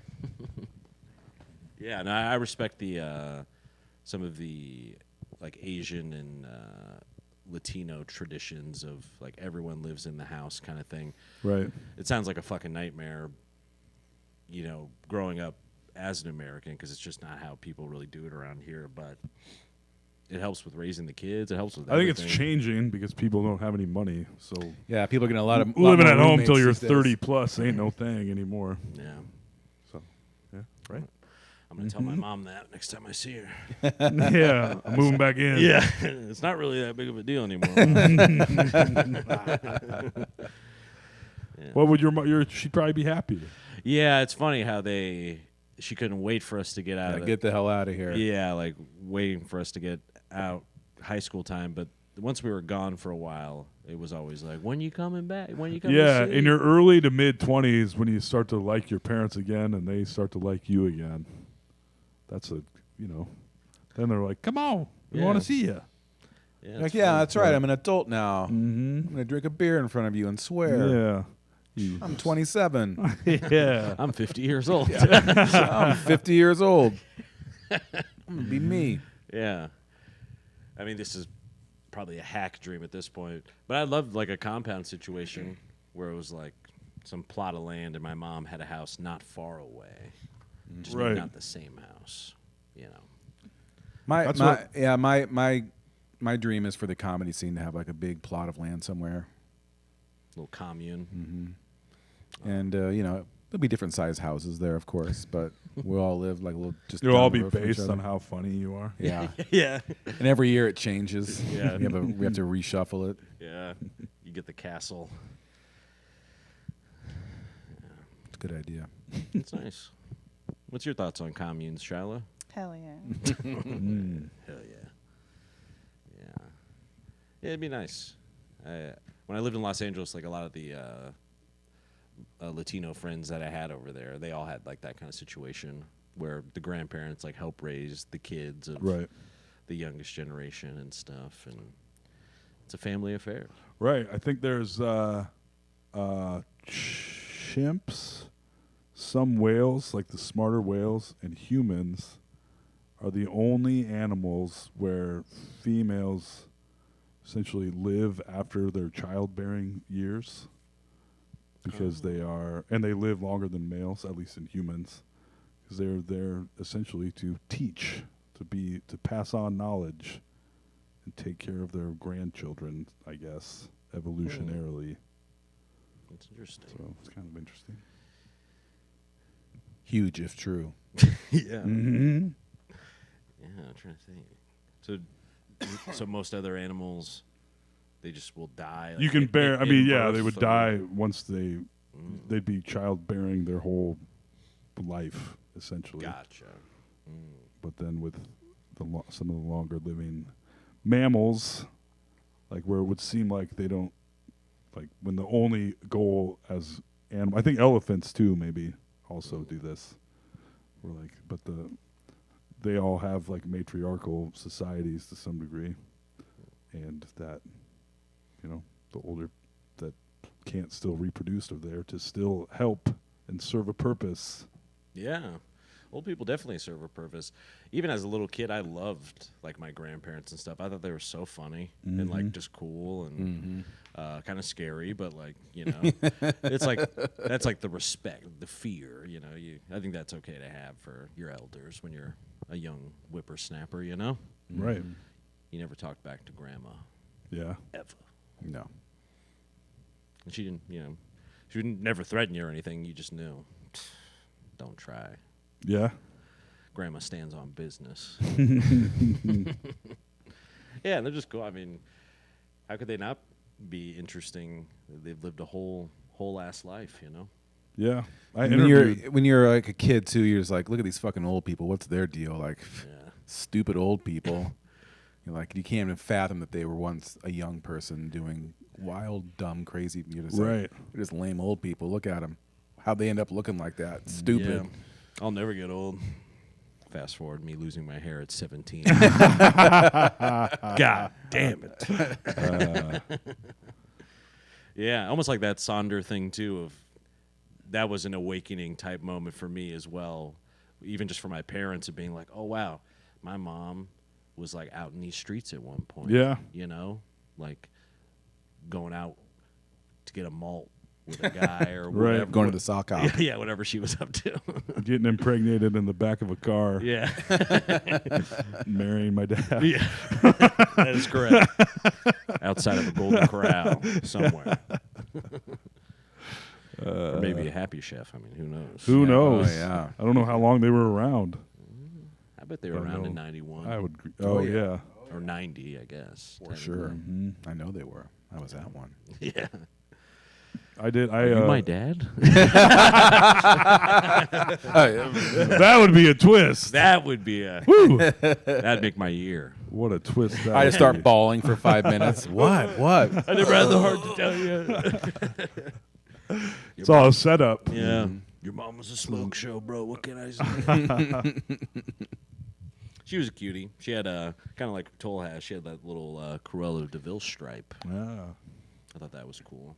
Yeah, and I respect the some of the like Asian and Latino traditions of like everyone lives in the house kind of thing. Right. It sounds like a fucking nightmare, you know, growing up as an American, because it's just not how people really do it around here. But it helps with raising the kids. It helps with I think it's everything. changing because people don't have any money. So Yeah, people are getting a lot of living lot at more home till roommates you're these days. 30 plus ain't no thing anymore. Yeah. So, yeah, right? I'm going to tell my mom that next time I see her. Yeah, I'm moving back in. Yeah. It's not really that big of a deal anymore. What would your she'd probably be happy. Yeah, it's funny how she couldn't wait for us to get out Yeah, of get the hell out of here. Yeah, like waiting for us to get out high school time. But once we were gone for a while, it was always like, when you coming back? When you coming Yeah, to see? in your early to mid 20s when you start to like your parents again and they start to like you again. That's then they're like, come on, we Yeah. want to see you. Yeah, Like, it's yeah, funny. that's right. I'm an adult now. Mm-hmm. I'm gonna drink a beer in front of you and swear. Yeah. You- I'm 27. yeah. I'm 50 years old. I'm 50 years old. I'm gonna be me. Yeah. I mean, this is probably a hack dream at this point. But I loved like a compound situation where it was like some plot of land and my mom had a house not far away. Just maybe Right. not the same house, you know. That's what- My dream is for the comedy scene to have like a big plot of land somewhere, Little commune. and there'll be different size houses there, of course, but we'll all live like a little. Just You'll down all the be road from each based other. on how funny you are. Yeah, Yeah. and every year it changes. Yeah. we have to reshuffle it. Yeah. You get the castle. It's a good idea. It's nice. What's your thoughts on communes, Shiloh? Hell yeah. Mm. Hell yeah. Yeah. Yeah, it'd be nice. When I lived in Los Angeles, like a lot of the Latino friends that I had over there, they all had like that kind of situation where the grandparents like help raise the kids of Right. the youngest generation and stuff, and it's a family affair. Right. I think there's chimps, some whales, like the smarter whales, and humans are the only animals where females essentially live after their childbearing years because they live longer than males, at least in humans, because they're there essentially to teach, to pass on knowledge and take care of their grandchildren, I guess, evolutionarily. That's interesting. So it's kind of interesting. Huge if true. Yeah. Mm-hmm. Yeah, I'm trying to think. So most other animals, they just will die. You can bear. I in mean, yeah, birth, they would or- die once they'd be childbearing their whole life, essentially. Gotcha. But then with some of the longer living mammals, like where it would seem like they don't, like when the only goal as animal, I think elephants too maybe also do this. We're like, but they all have like matriarchal societies to some degree, and that, you know, the older that can't still reproduce are there to still help and serve a purpose. Yeah. Old people definitely serve a purpose. Even as a little kid, I loved like my grandparents and stuff. I thought they were so funny and like just cool and kind of scary, but like, you know, it's like that's like the respect, the fear. You know, I think that's okay to have for your elders when you're a young whippersnapper. You know, Right. you never talked back to grandma Yeah. ever, No. and she didn't. You know, she didn't never threaten you or anything. You just knew, don't try. Yeah. Grandma stands on business. Yeah, and they're just cool. I mean, how could they not be interesting? They've lived a whole ass life, you know? Yeah. I When interviewed. you're like a kid too, you're just like, look at these fucking old people. What's their deal? Like, Yeah. stupid old people. You're like, you can't even fathom that they were once a young person doing wild, dumb, crazy. You're just Right. like, they're just lame old people. Look at them. How'd they end up looking like that? Stupid. Yeah. I'll never get old. Fast forward me losing my hair at 17. God damn it. Yeah, almost like that Sonder thing too of that was an awakening type moment for me as well. Even just for my parents of being like, "Oh wow, my mom was like out in these streets at one point." Yeah. You know, like going out to get a malt with a guy or Right. whatever. Going to the sock hop. Yeah, whatever she was up to. Getting impregnated in the back of a car. Yeah. Marrying my dad. Yeah, that is correct. Outside of a Golden Corral somewhere. Or maybe a Happy Chef. I mean, who knows? Who knows? Oh, yeah. I don't know how long they were around. I bet they were Don't around in know. 91. I would. Oh, Oh, yeah. yeah. Or 90, I guess. For sure. I know they were. I was at one. Yeah. I did. Are you my dad? That would be a twist. That would be a... Woo! That'd make my year. What a twist that I would just start be. bawling for 5 minutes. What? What? I never had the heart to tell you. It's all a setup. Yeah. Your mom was a smoke show, bro. What can I say? She was a cutie. She had a kind of like Toll has. She had that little Cruella de Vil stripe. Yeah. I thought that was cool.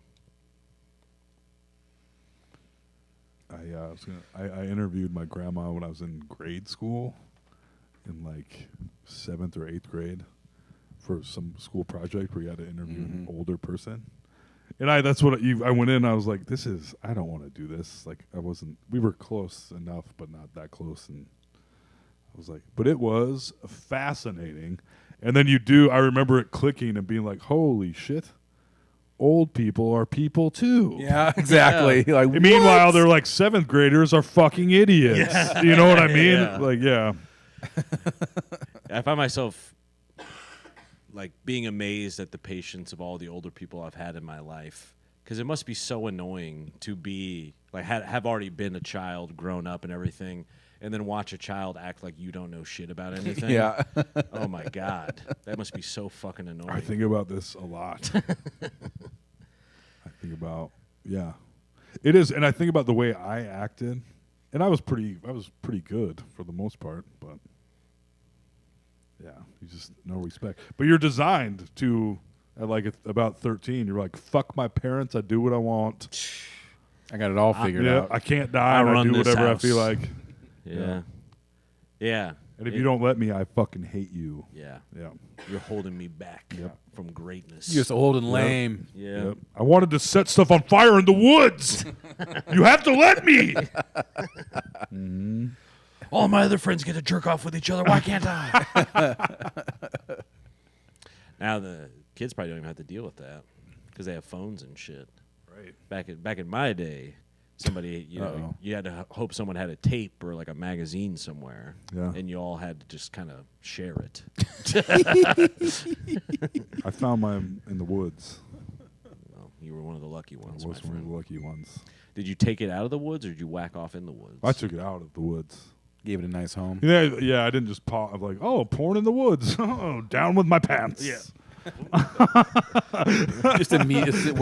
I interviewed my grandma when I was in grade school, in like 7th or 8th grade, for some school project where you had to interview an older person. And I went in. I was like, I don't want to do this. Like we were close enough, but not that close. And I was like, but it was fascinating. And then I remember it clicking and being like, holy shit, old people are people too. Yeah, exactly. Like, And meanwhile, what? they're like 7th graders are fucking idiots. You know what I mean? Yeah. Like, yeah. I find myself like being amazed at the patience of all the older people I've had in my life, because it must be so annoying to be like have already been a child, grown up and everything, and then watch a child act like you don't know shit about anything. Yeah. Oh my God, that must be so fucking annoying. I think about this a lot. I think about, yeah. It is, and I think about the way I acted, and I was pretty good for the most part, but yeah, you just no respect. But you're designed to, at like about 13, you're like, fuck my parents, I do what I want. I got it all figured Yeah, out. I can't die, I and I run do this whatever house. I feel like. Yeah. And if you don't let me, I fucking hate you. Yeah, Yeah. you're holding me back Yep. from greatness. You're just old and lame. Yeah. Yep. I wanted to set stuff on fire in the woods. You have to let me. All my other friends get to jerk off with each other. Why can't I? Now the kids probably don't even have to deal with that because they have phones and shit. Right. Back in my day, somebody you had to hope someone had a tape or like a magazine somewhere, and you all had to just kind of share it. I found mine in the woods. Well, you were one of the lucky ones. I was one of the lucky ones. Did you take it out of the woods or did you whack off in the woods? I took it out of the woods. Gave it a nice home. Yeah, I didn't just I'm like, oh, porn in the woods. Oh, down with my pants. Yeah. Just immediately,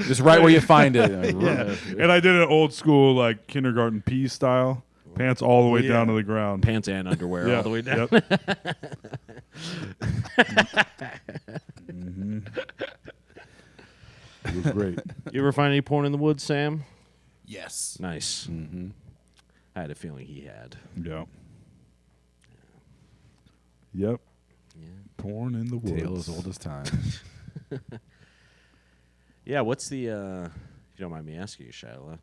just right where you find it. Yeah. And I did it old school, like kindergarten pee style. Pants all the way down to the ground. Pants and underwear all the way down. Yep. It was great. You ever find any porn in the woods, Sam? Yes. Nice. Mm-hmm. I had a feeling he had. Yeah. Yep. Yeah. Porn in the woods. Tale as old as time. Yeah, what's the, if you don't mind me asking you, Shyla,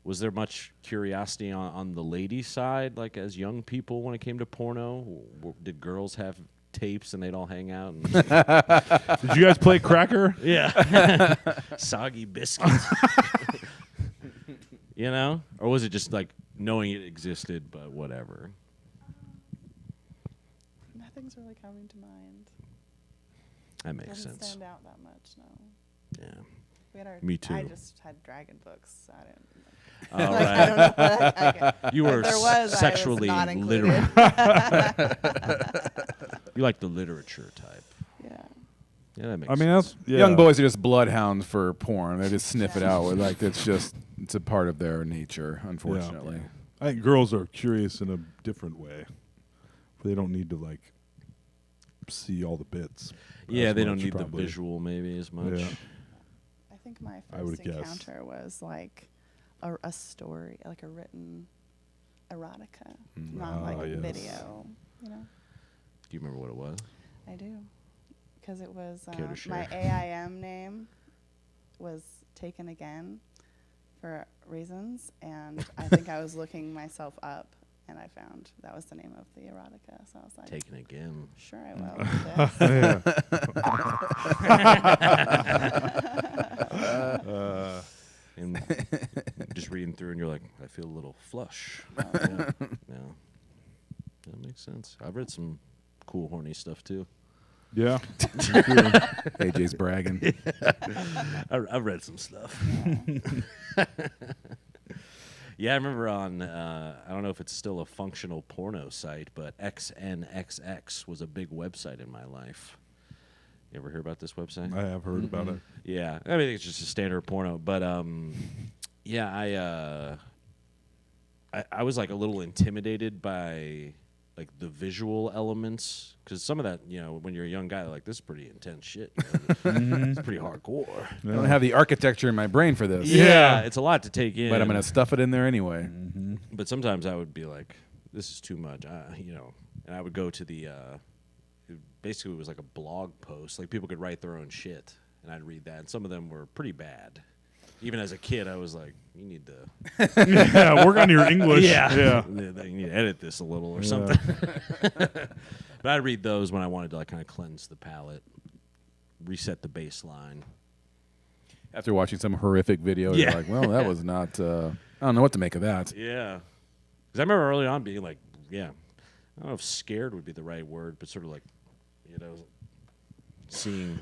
was there much curiosity on the lady side, like as young people when it came to porno? Did girls have tapes and they'd all hang out? And Did you guys play Cracker? yeah. Soggy biscuits. You know? Or was it just like knowing it existed, but whatever? Nothing's really coming to mind. That makes Doesn't sense. stand out that much, no. Yeah. We had our, Me too. I just had dragon books. So I didn't. All I right. don't know what You were if there was, sexually I was not included. You like the literature type. Yeah. Yeah, that makes I mean, sense. that's Young boys are just bloodhounds for porn. They just sniff it out. Like it's a part of their nature, unfortunately. I think girls are curious in a different way. They don't need to like see all the bits. Yeah, as they don't much, need probably. the visual maybe as much. Yeah. I think my I would first guess. encounter was like a story, like a written erotica, not like yes. video. You know, Do you remember what it was? I do, because it was Care to my share? AIM name was taken again for reasons, and I think I was looking myself up, and I found that was the name of the erotica. So I was like, Taken again. sure, I will. Do this. And just reading through, and you're like, I feel a little flush. Yeah. That makes sense. I've read some cool, horny stuff too. Yeah. AJ's bragging. I've read some stuff. Yeah, I remember on, I don't know if it's still a functional porno site, but XNXX was a big website in my life. You ever hear about this website? I have heard about it. Yeah, I mean it's just a standard porno, but yeah, I was like a little intimidated by like the visual elements because some of that, you know, when you're a young guy, like this is pretty intense shit. You know? It's pretty hardcore. I don't have the architecture in my brain for this. Yeah, it's a lot to take in. But I'm gonna stuff it in there anyway. But sometimes I would be like, this is too much, you know, and I would go to the. Basically, it was like a blog post. Like people could write their own shit, and I'd read that. And some of them were pretty bad. Even as a kid, I was like, "You need to, Yeah, work on your English. Yeah. you need to edit this a little or something." But I'd read those when I wanted to like kind of cleanse the palate, reset the baseline. After watching some horrific video, Yeah. you're like, well, that was not. I don't know what to make of that. Yeah, because I remember early on being like, "Yeah, I don't know if scared would be the right word, but sort of like, you know, seeing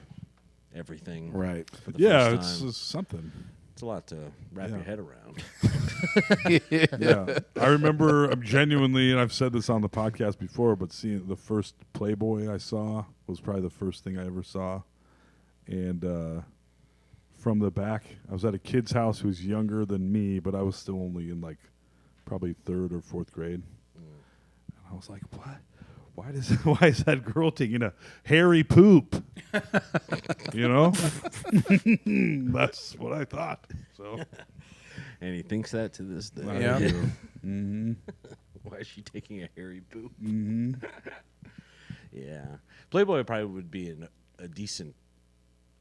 everything." Right. For the Yeah, first time. it's something. It's a lot to wrap your head around. Yeah. I remember genuinely, and I've said this on the podcast before, but seeing the first Playboy I saw was probably the first thing I ever saw. And from the back, I was at a kid's house who was younger than me, but I was still only in like probably 3rd or 4th grade. And I was like, what? Why is that girl taking a hairy poop? You know? That's what I thought. So And he thinks that to this day. Yeah. Mm-hmm. Why is she taking a hairy poop? Mm-hmm. Yeah. Playboy probably would be a decent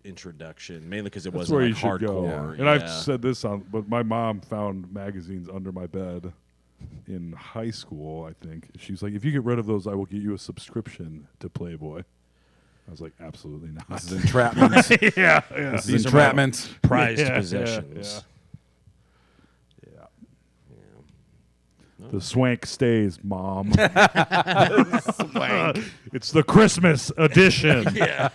introduction, mainly because it That's wasn't where like you should go. hardcore. And I've said this but my mom found magazines under my bed in high school, I think. She's like, if you get rid of those, I will get you a subscription to Playboy. I was like, absolutely not. This is entrapment. yeah. This These is are my entrapment. prized Yeah, possessions. Yeah. Yeah. The swank stays, Mom. Swank. It's the Christmas edition. Yeah.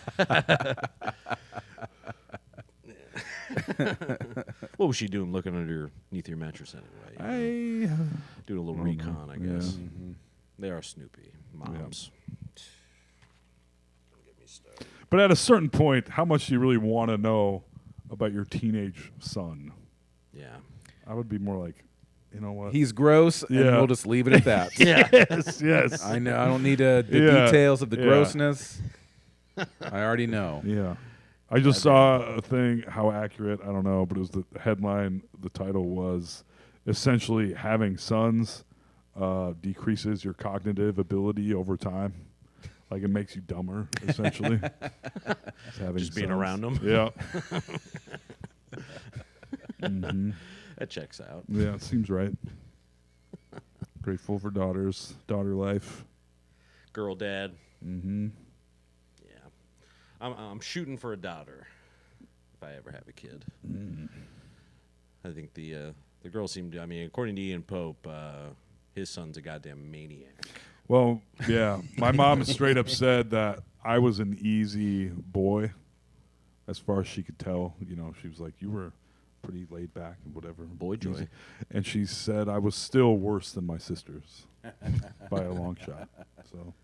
What was she doing looking underneath your mattress anyway? Doing a little recon, I guess. Yeah. Mm-hmm. They are Snoopy moms. Don't get me started. But at a certain point, how much do you really want to know about your teenage son? Yeah. I would be more like, you know what? He's gross, and Yeah. we'll just leave it at that. yes. I know. I don't need the Yeah. details of the Yeah. grossness. I already know. Yeah. I just saw a thing, how accurate, I don't know, but it was the headline, the title was essentially having sons decreases your cognitive ability over time. Like it makes you dumber, essentially. Just being around them. Yeah. hmm That checks out. Yeah, it seems right. Grateful for daughters, daughter life. Girl dad. Mm-hmm. Yeah. I'm shooting for a daughter if I ever have a kid. I think the girl seemed to, I mean, according to Ian Pope, his son's a goddamn maniac. Well, yeah. My mom straight up said that I was an easy boy as far as she could tell. You know, she was like, you were pretty laid back and whatever. Boy joy. Easy. And she said I was still worse than my sisters by a long shot. So,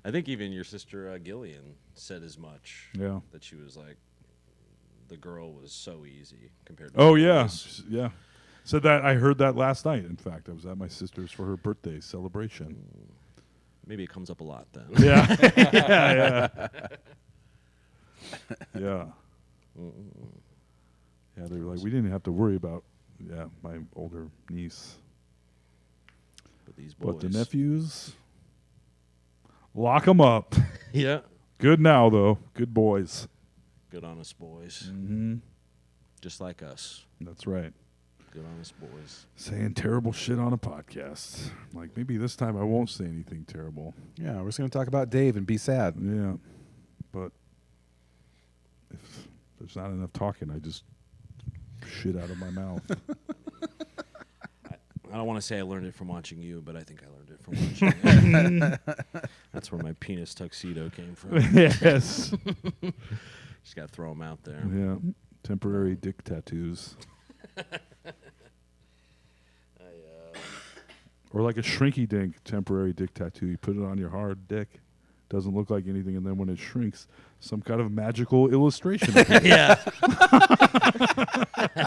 I think even your sister Gillian said as much. yeah. That she was like, the girl was so easy compared to Oh, the yeah. boys. Yeah. Said that. I heard that last night. In fact, I was at my sister's for her birthday celebration. Maybe it comes up a lot then. Yeah. yeah. Yeah. Yeah, they were like, we didn't have to worry about, my older niece. But these boys. But the nephews, lock them up. Yeah. Good now, though. Good boys. Good honest boys. Mm-hmm. Just like us. That's right. Good honest boys. Saying terrible shit on a podcast. Like, maybe this time I won't say anything terrible. Yeah, we're just going to talk about Dave and be sad. Yeah. But if there's not enough talking, I just shit out of my mouth. I don't want to say I learned it from watching you, but I think I learned it from watching you. That's where my penis tuxedo came from. Yes. Just got to throw them out there. Yeah. Temporary dick tattoos. Or like a shrinky dink temporary dick tattoo. You put it on your hard dick. Doesn't look like anything, and then when it shrinks, some kind of magical illustration. Yeah.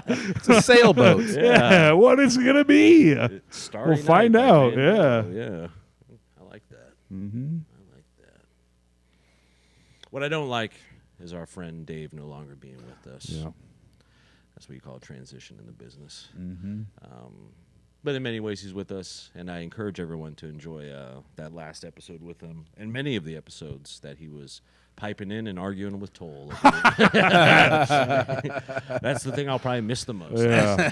It's a sailboat. Yeah, what is it gonna be? It's Starry We'll Night find by out, Van yeah. Gogh. Yeah. I like that. Mm-hmm. I like that. What I don't like is our friend Dave no longer being with us. Yeah. That's what you call a transition in the business. Mm-hmm. But in many ways, he's with us, and I encourage everyone to enjoy that last episode with him, and many of the episodes that he was piping in and arguing with Toll. That's the thing I'll probably miss the most. Yeah.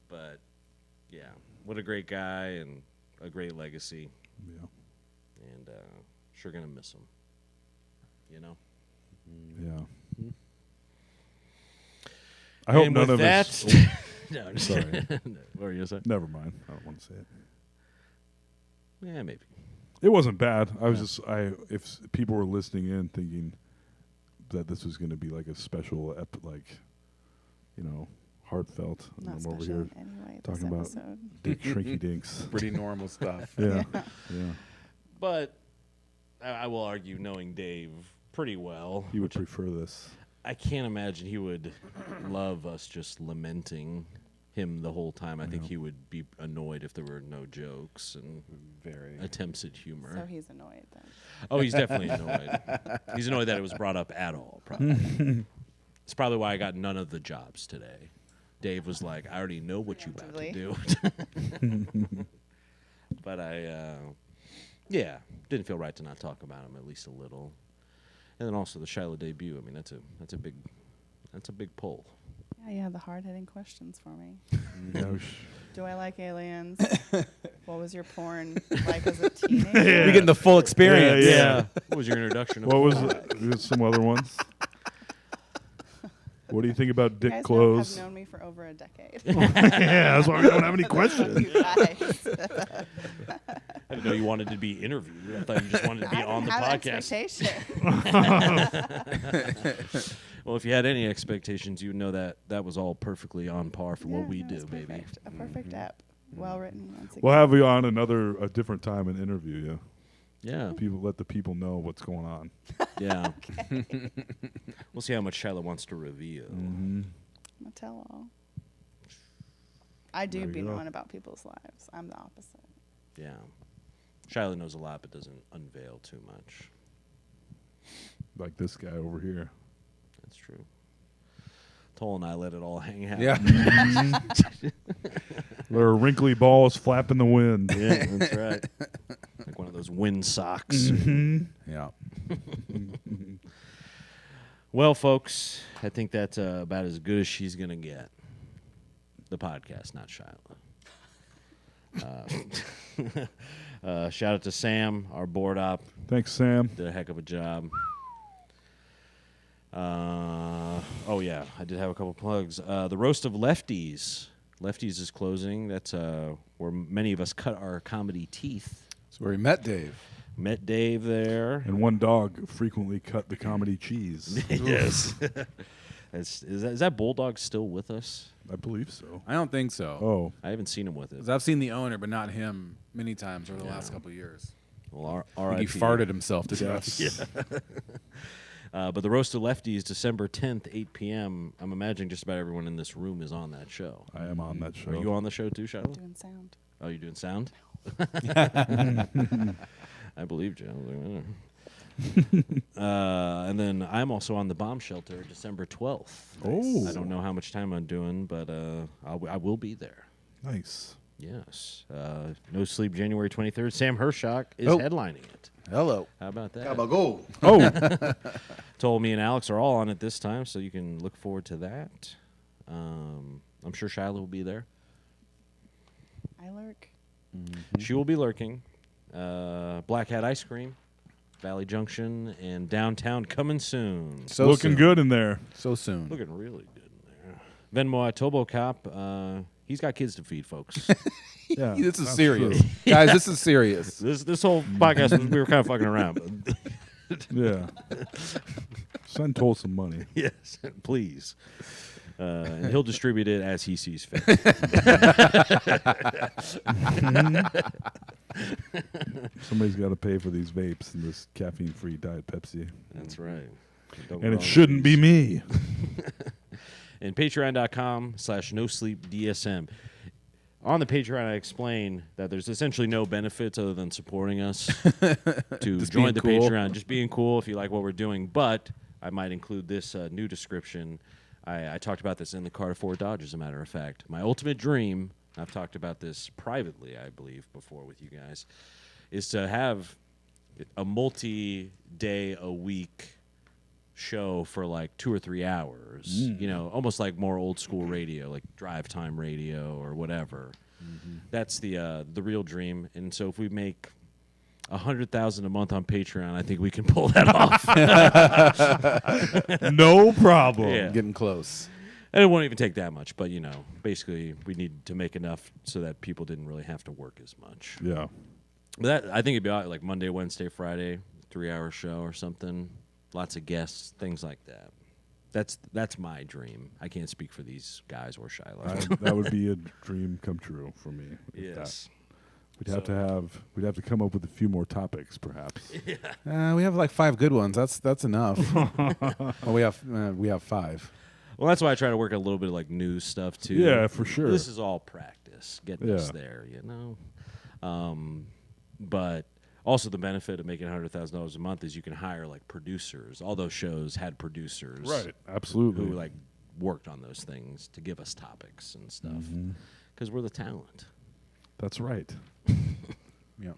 But, yeah, what a great guy and a great legacy, Yeah. and sure going to miss him, you know? Yeah. I hope And none with of that, us. no, I'm just Sorry. kidding. What were you going to say? Never mind. I don't want to say it. Yeah, maybe. It wasn't bad. I was just if people were listening in thinking that this was going to be like a special heartfelt, and Not I'm special over here anyway. talking This about episode. dick shrinky dinks. Pretty normal stuff. Yeah. Yeah. Yeah. But I will argue, knowing Dave pretty well, You would prefer this. I can't imagine he would love us just lamenting him the whole time. I think he would be annoyed if there were no jokes and Very. attempts at humor. So he's annoyed then. Oh, he's definitely annoyed. He's annoyed that it was brought up at all, probably. It's probably why I got none of the jobs today. Dave was like, I already know what you about to do. But didn't feel right to not talk about him at least a little. And then also the Shiloh debut. I mean, that's a big pull. Yeah, you have the hard-hitting questions for me. Yeah, Do I like aliens? What was your porn like as a teenager? Yeah. You're getting the full experience. Yeah. What was your introduction? What was some other ones? What do you think about You dick guys clothes? have known me for over a decade. Yeah, that's why we don't have any questions. You guys. I didn't know you wanted to be interviewed. I thought you just wanted to be I on the didn't have podcast. expectations. Well, if you had any expectations, you would know that that was all perfectly on par for Yeah, what we no, do, it's baby. perfect. A perfect app. Well written once again. We'll have you on a different time and interview you. Yeah, Let the people know what's going on. yeah. We'll see how much Shiloh wants to reveal. Mm-hmm. I'm a tell all. I do There you be go. knowing about people's lives. I'm the opposite. Yeah. Shiloh knows a lot, but doesn't unveil too much. Like this guy over here. That's true. Toll and I let it all hang out. Yeah. There are wrinkly balls flapping the wind. Yeah, that's right. Like one of those wind socks. Mm-hmm. Yeah. Well, folks, I think that's about as good as she's going to get. The podcast, not Shiloh. Shout out to Sam, our board op. Thanks, Sam. Did a heck of a job. Oh, yeah, I did have a couple plugs. The Roast of Lefties. Lefties is closing. That's where many of us cut our comedy teeth. That's where we met Dave. Met Dave there. And one dog frequently cut the comedy cheese. Yes. Is that Bulldog still with us? I believe so. I don't think so. Oh, I haven't seen him with it. 'Cause I've seen the owner, but not him, many times over the Yeah. last couple of years. Well, He R.I.P. farted himself to death. yes. But the Roast of Lefties, December 10th, 8 p.m. I'm imagining just about everyone in this room is on that show. I am on that show. Are you on the show too, Shiloh? Doing sound. Oh, you're doing sound? I believed you. I was like, and then I'm also on the Bomb Shelter, December 12th. Oh. I don't know how much time I'm doing, but I will be there. Nice. Yes. No Sleep, January 23rd. Sam Hershock is Oh. headlining it. Hello. How about that? Go. Oh, Told me and Alex are all on it this time, so you can look forward to that. I'm sure Shiloh will be there. I lurk. She will be lurking. Black Hat Ice Cream, Valley Junction, and downtown coming soon. So looking soon. good in there. So soon. Looking really good in there. Venmo Tobo Cop. He's got kids to feed, folks. Yeah, This is that's serious. true. Guys, this is serious. this whole podcast we were kind of fucking around. But Yeah. Send Toll some money. yes, please. And he'll distribute it as he sees fit. Somebody's got to pay for these vapes and this caffeine-free Diet Pepsi. That's right. Don't And go it on shouldn't be these. me. And patreon.com/nosleepdsm. On the Patreon, I explain that there's essentially no benefits other than supporting us to Just join being the cool. Patreon, just being cool if you like what we're doing. But I might include this new description. I talked about this in the Carter Ford Dodge, as a matter of fact. My ultimate dream, I've talked about this privately, I believe, before with you guys, is to have a multi-day-a-week show for like 2 or 3 hours. You know, almost like more old school radio, like drive time radio or whatever. That's the real dream. And so if we make $100,000 a month on Patreon, I think we can pull that off. No problem. Yeah. Getting close. And it won't even take that much, but you know, basically we need to make enough so that people didn't really have to work as much. Yeah. But that, I think it'd be like Monday, Wednesday, Friday, 3-hour show or something. Lots of guests, things like that. That's my dream. I can't speak for these guys or Shiloh. That would be a dream come true for me. with Yes. that. We'd have to come up with a few more topics, perhaps. We have like 5 good ones. That's enough. Well, we have 5. Well, that's why I try to work a little bit of like news stuff too. Yeah, for sure. This is all practice, getting us Yeah. there, you know. But also the benefit of making $100,000 a month is you can hire like producers. All those shows had producers, Right. Absolutely. who like worked on those things to give us topics and stuff because we're the talent. That's right. Yeah.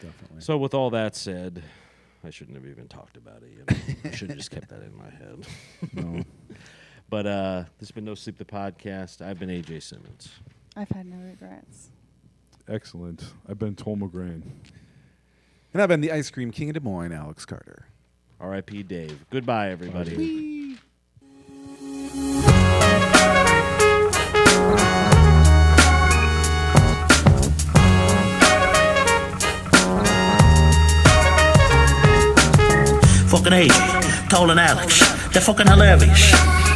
Definitely. So with all that said, I shouldn't have even talked about it. You know? I should have just kept that in my head. No. But this has been No Sleep the Podcast. I've been AJ Simmons. I've had no regrets. Excellent. I've been Tom McGrain. And I've been the ice cream king of Des Moines, Alex Carter. R.I.P. Dave. Goodbye, everybody. Fucking AJ, Toll and Alex. They're fucking hilarious.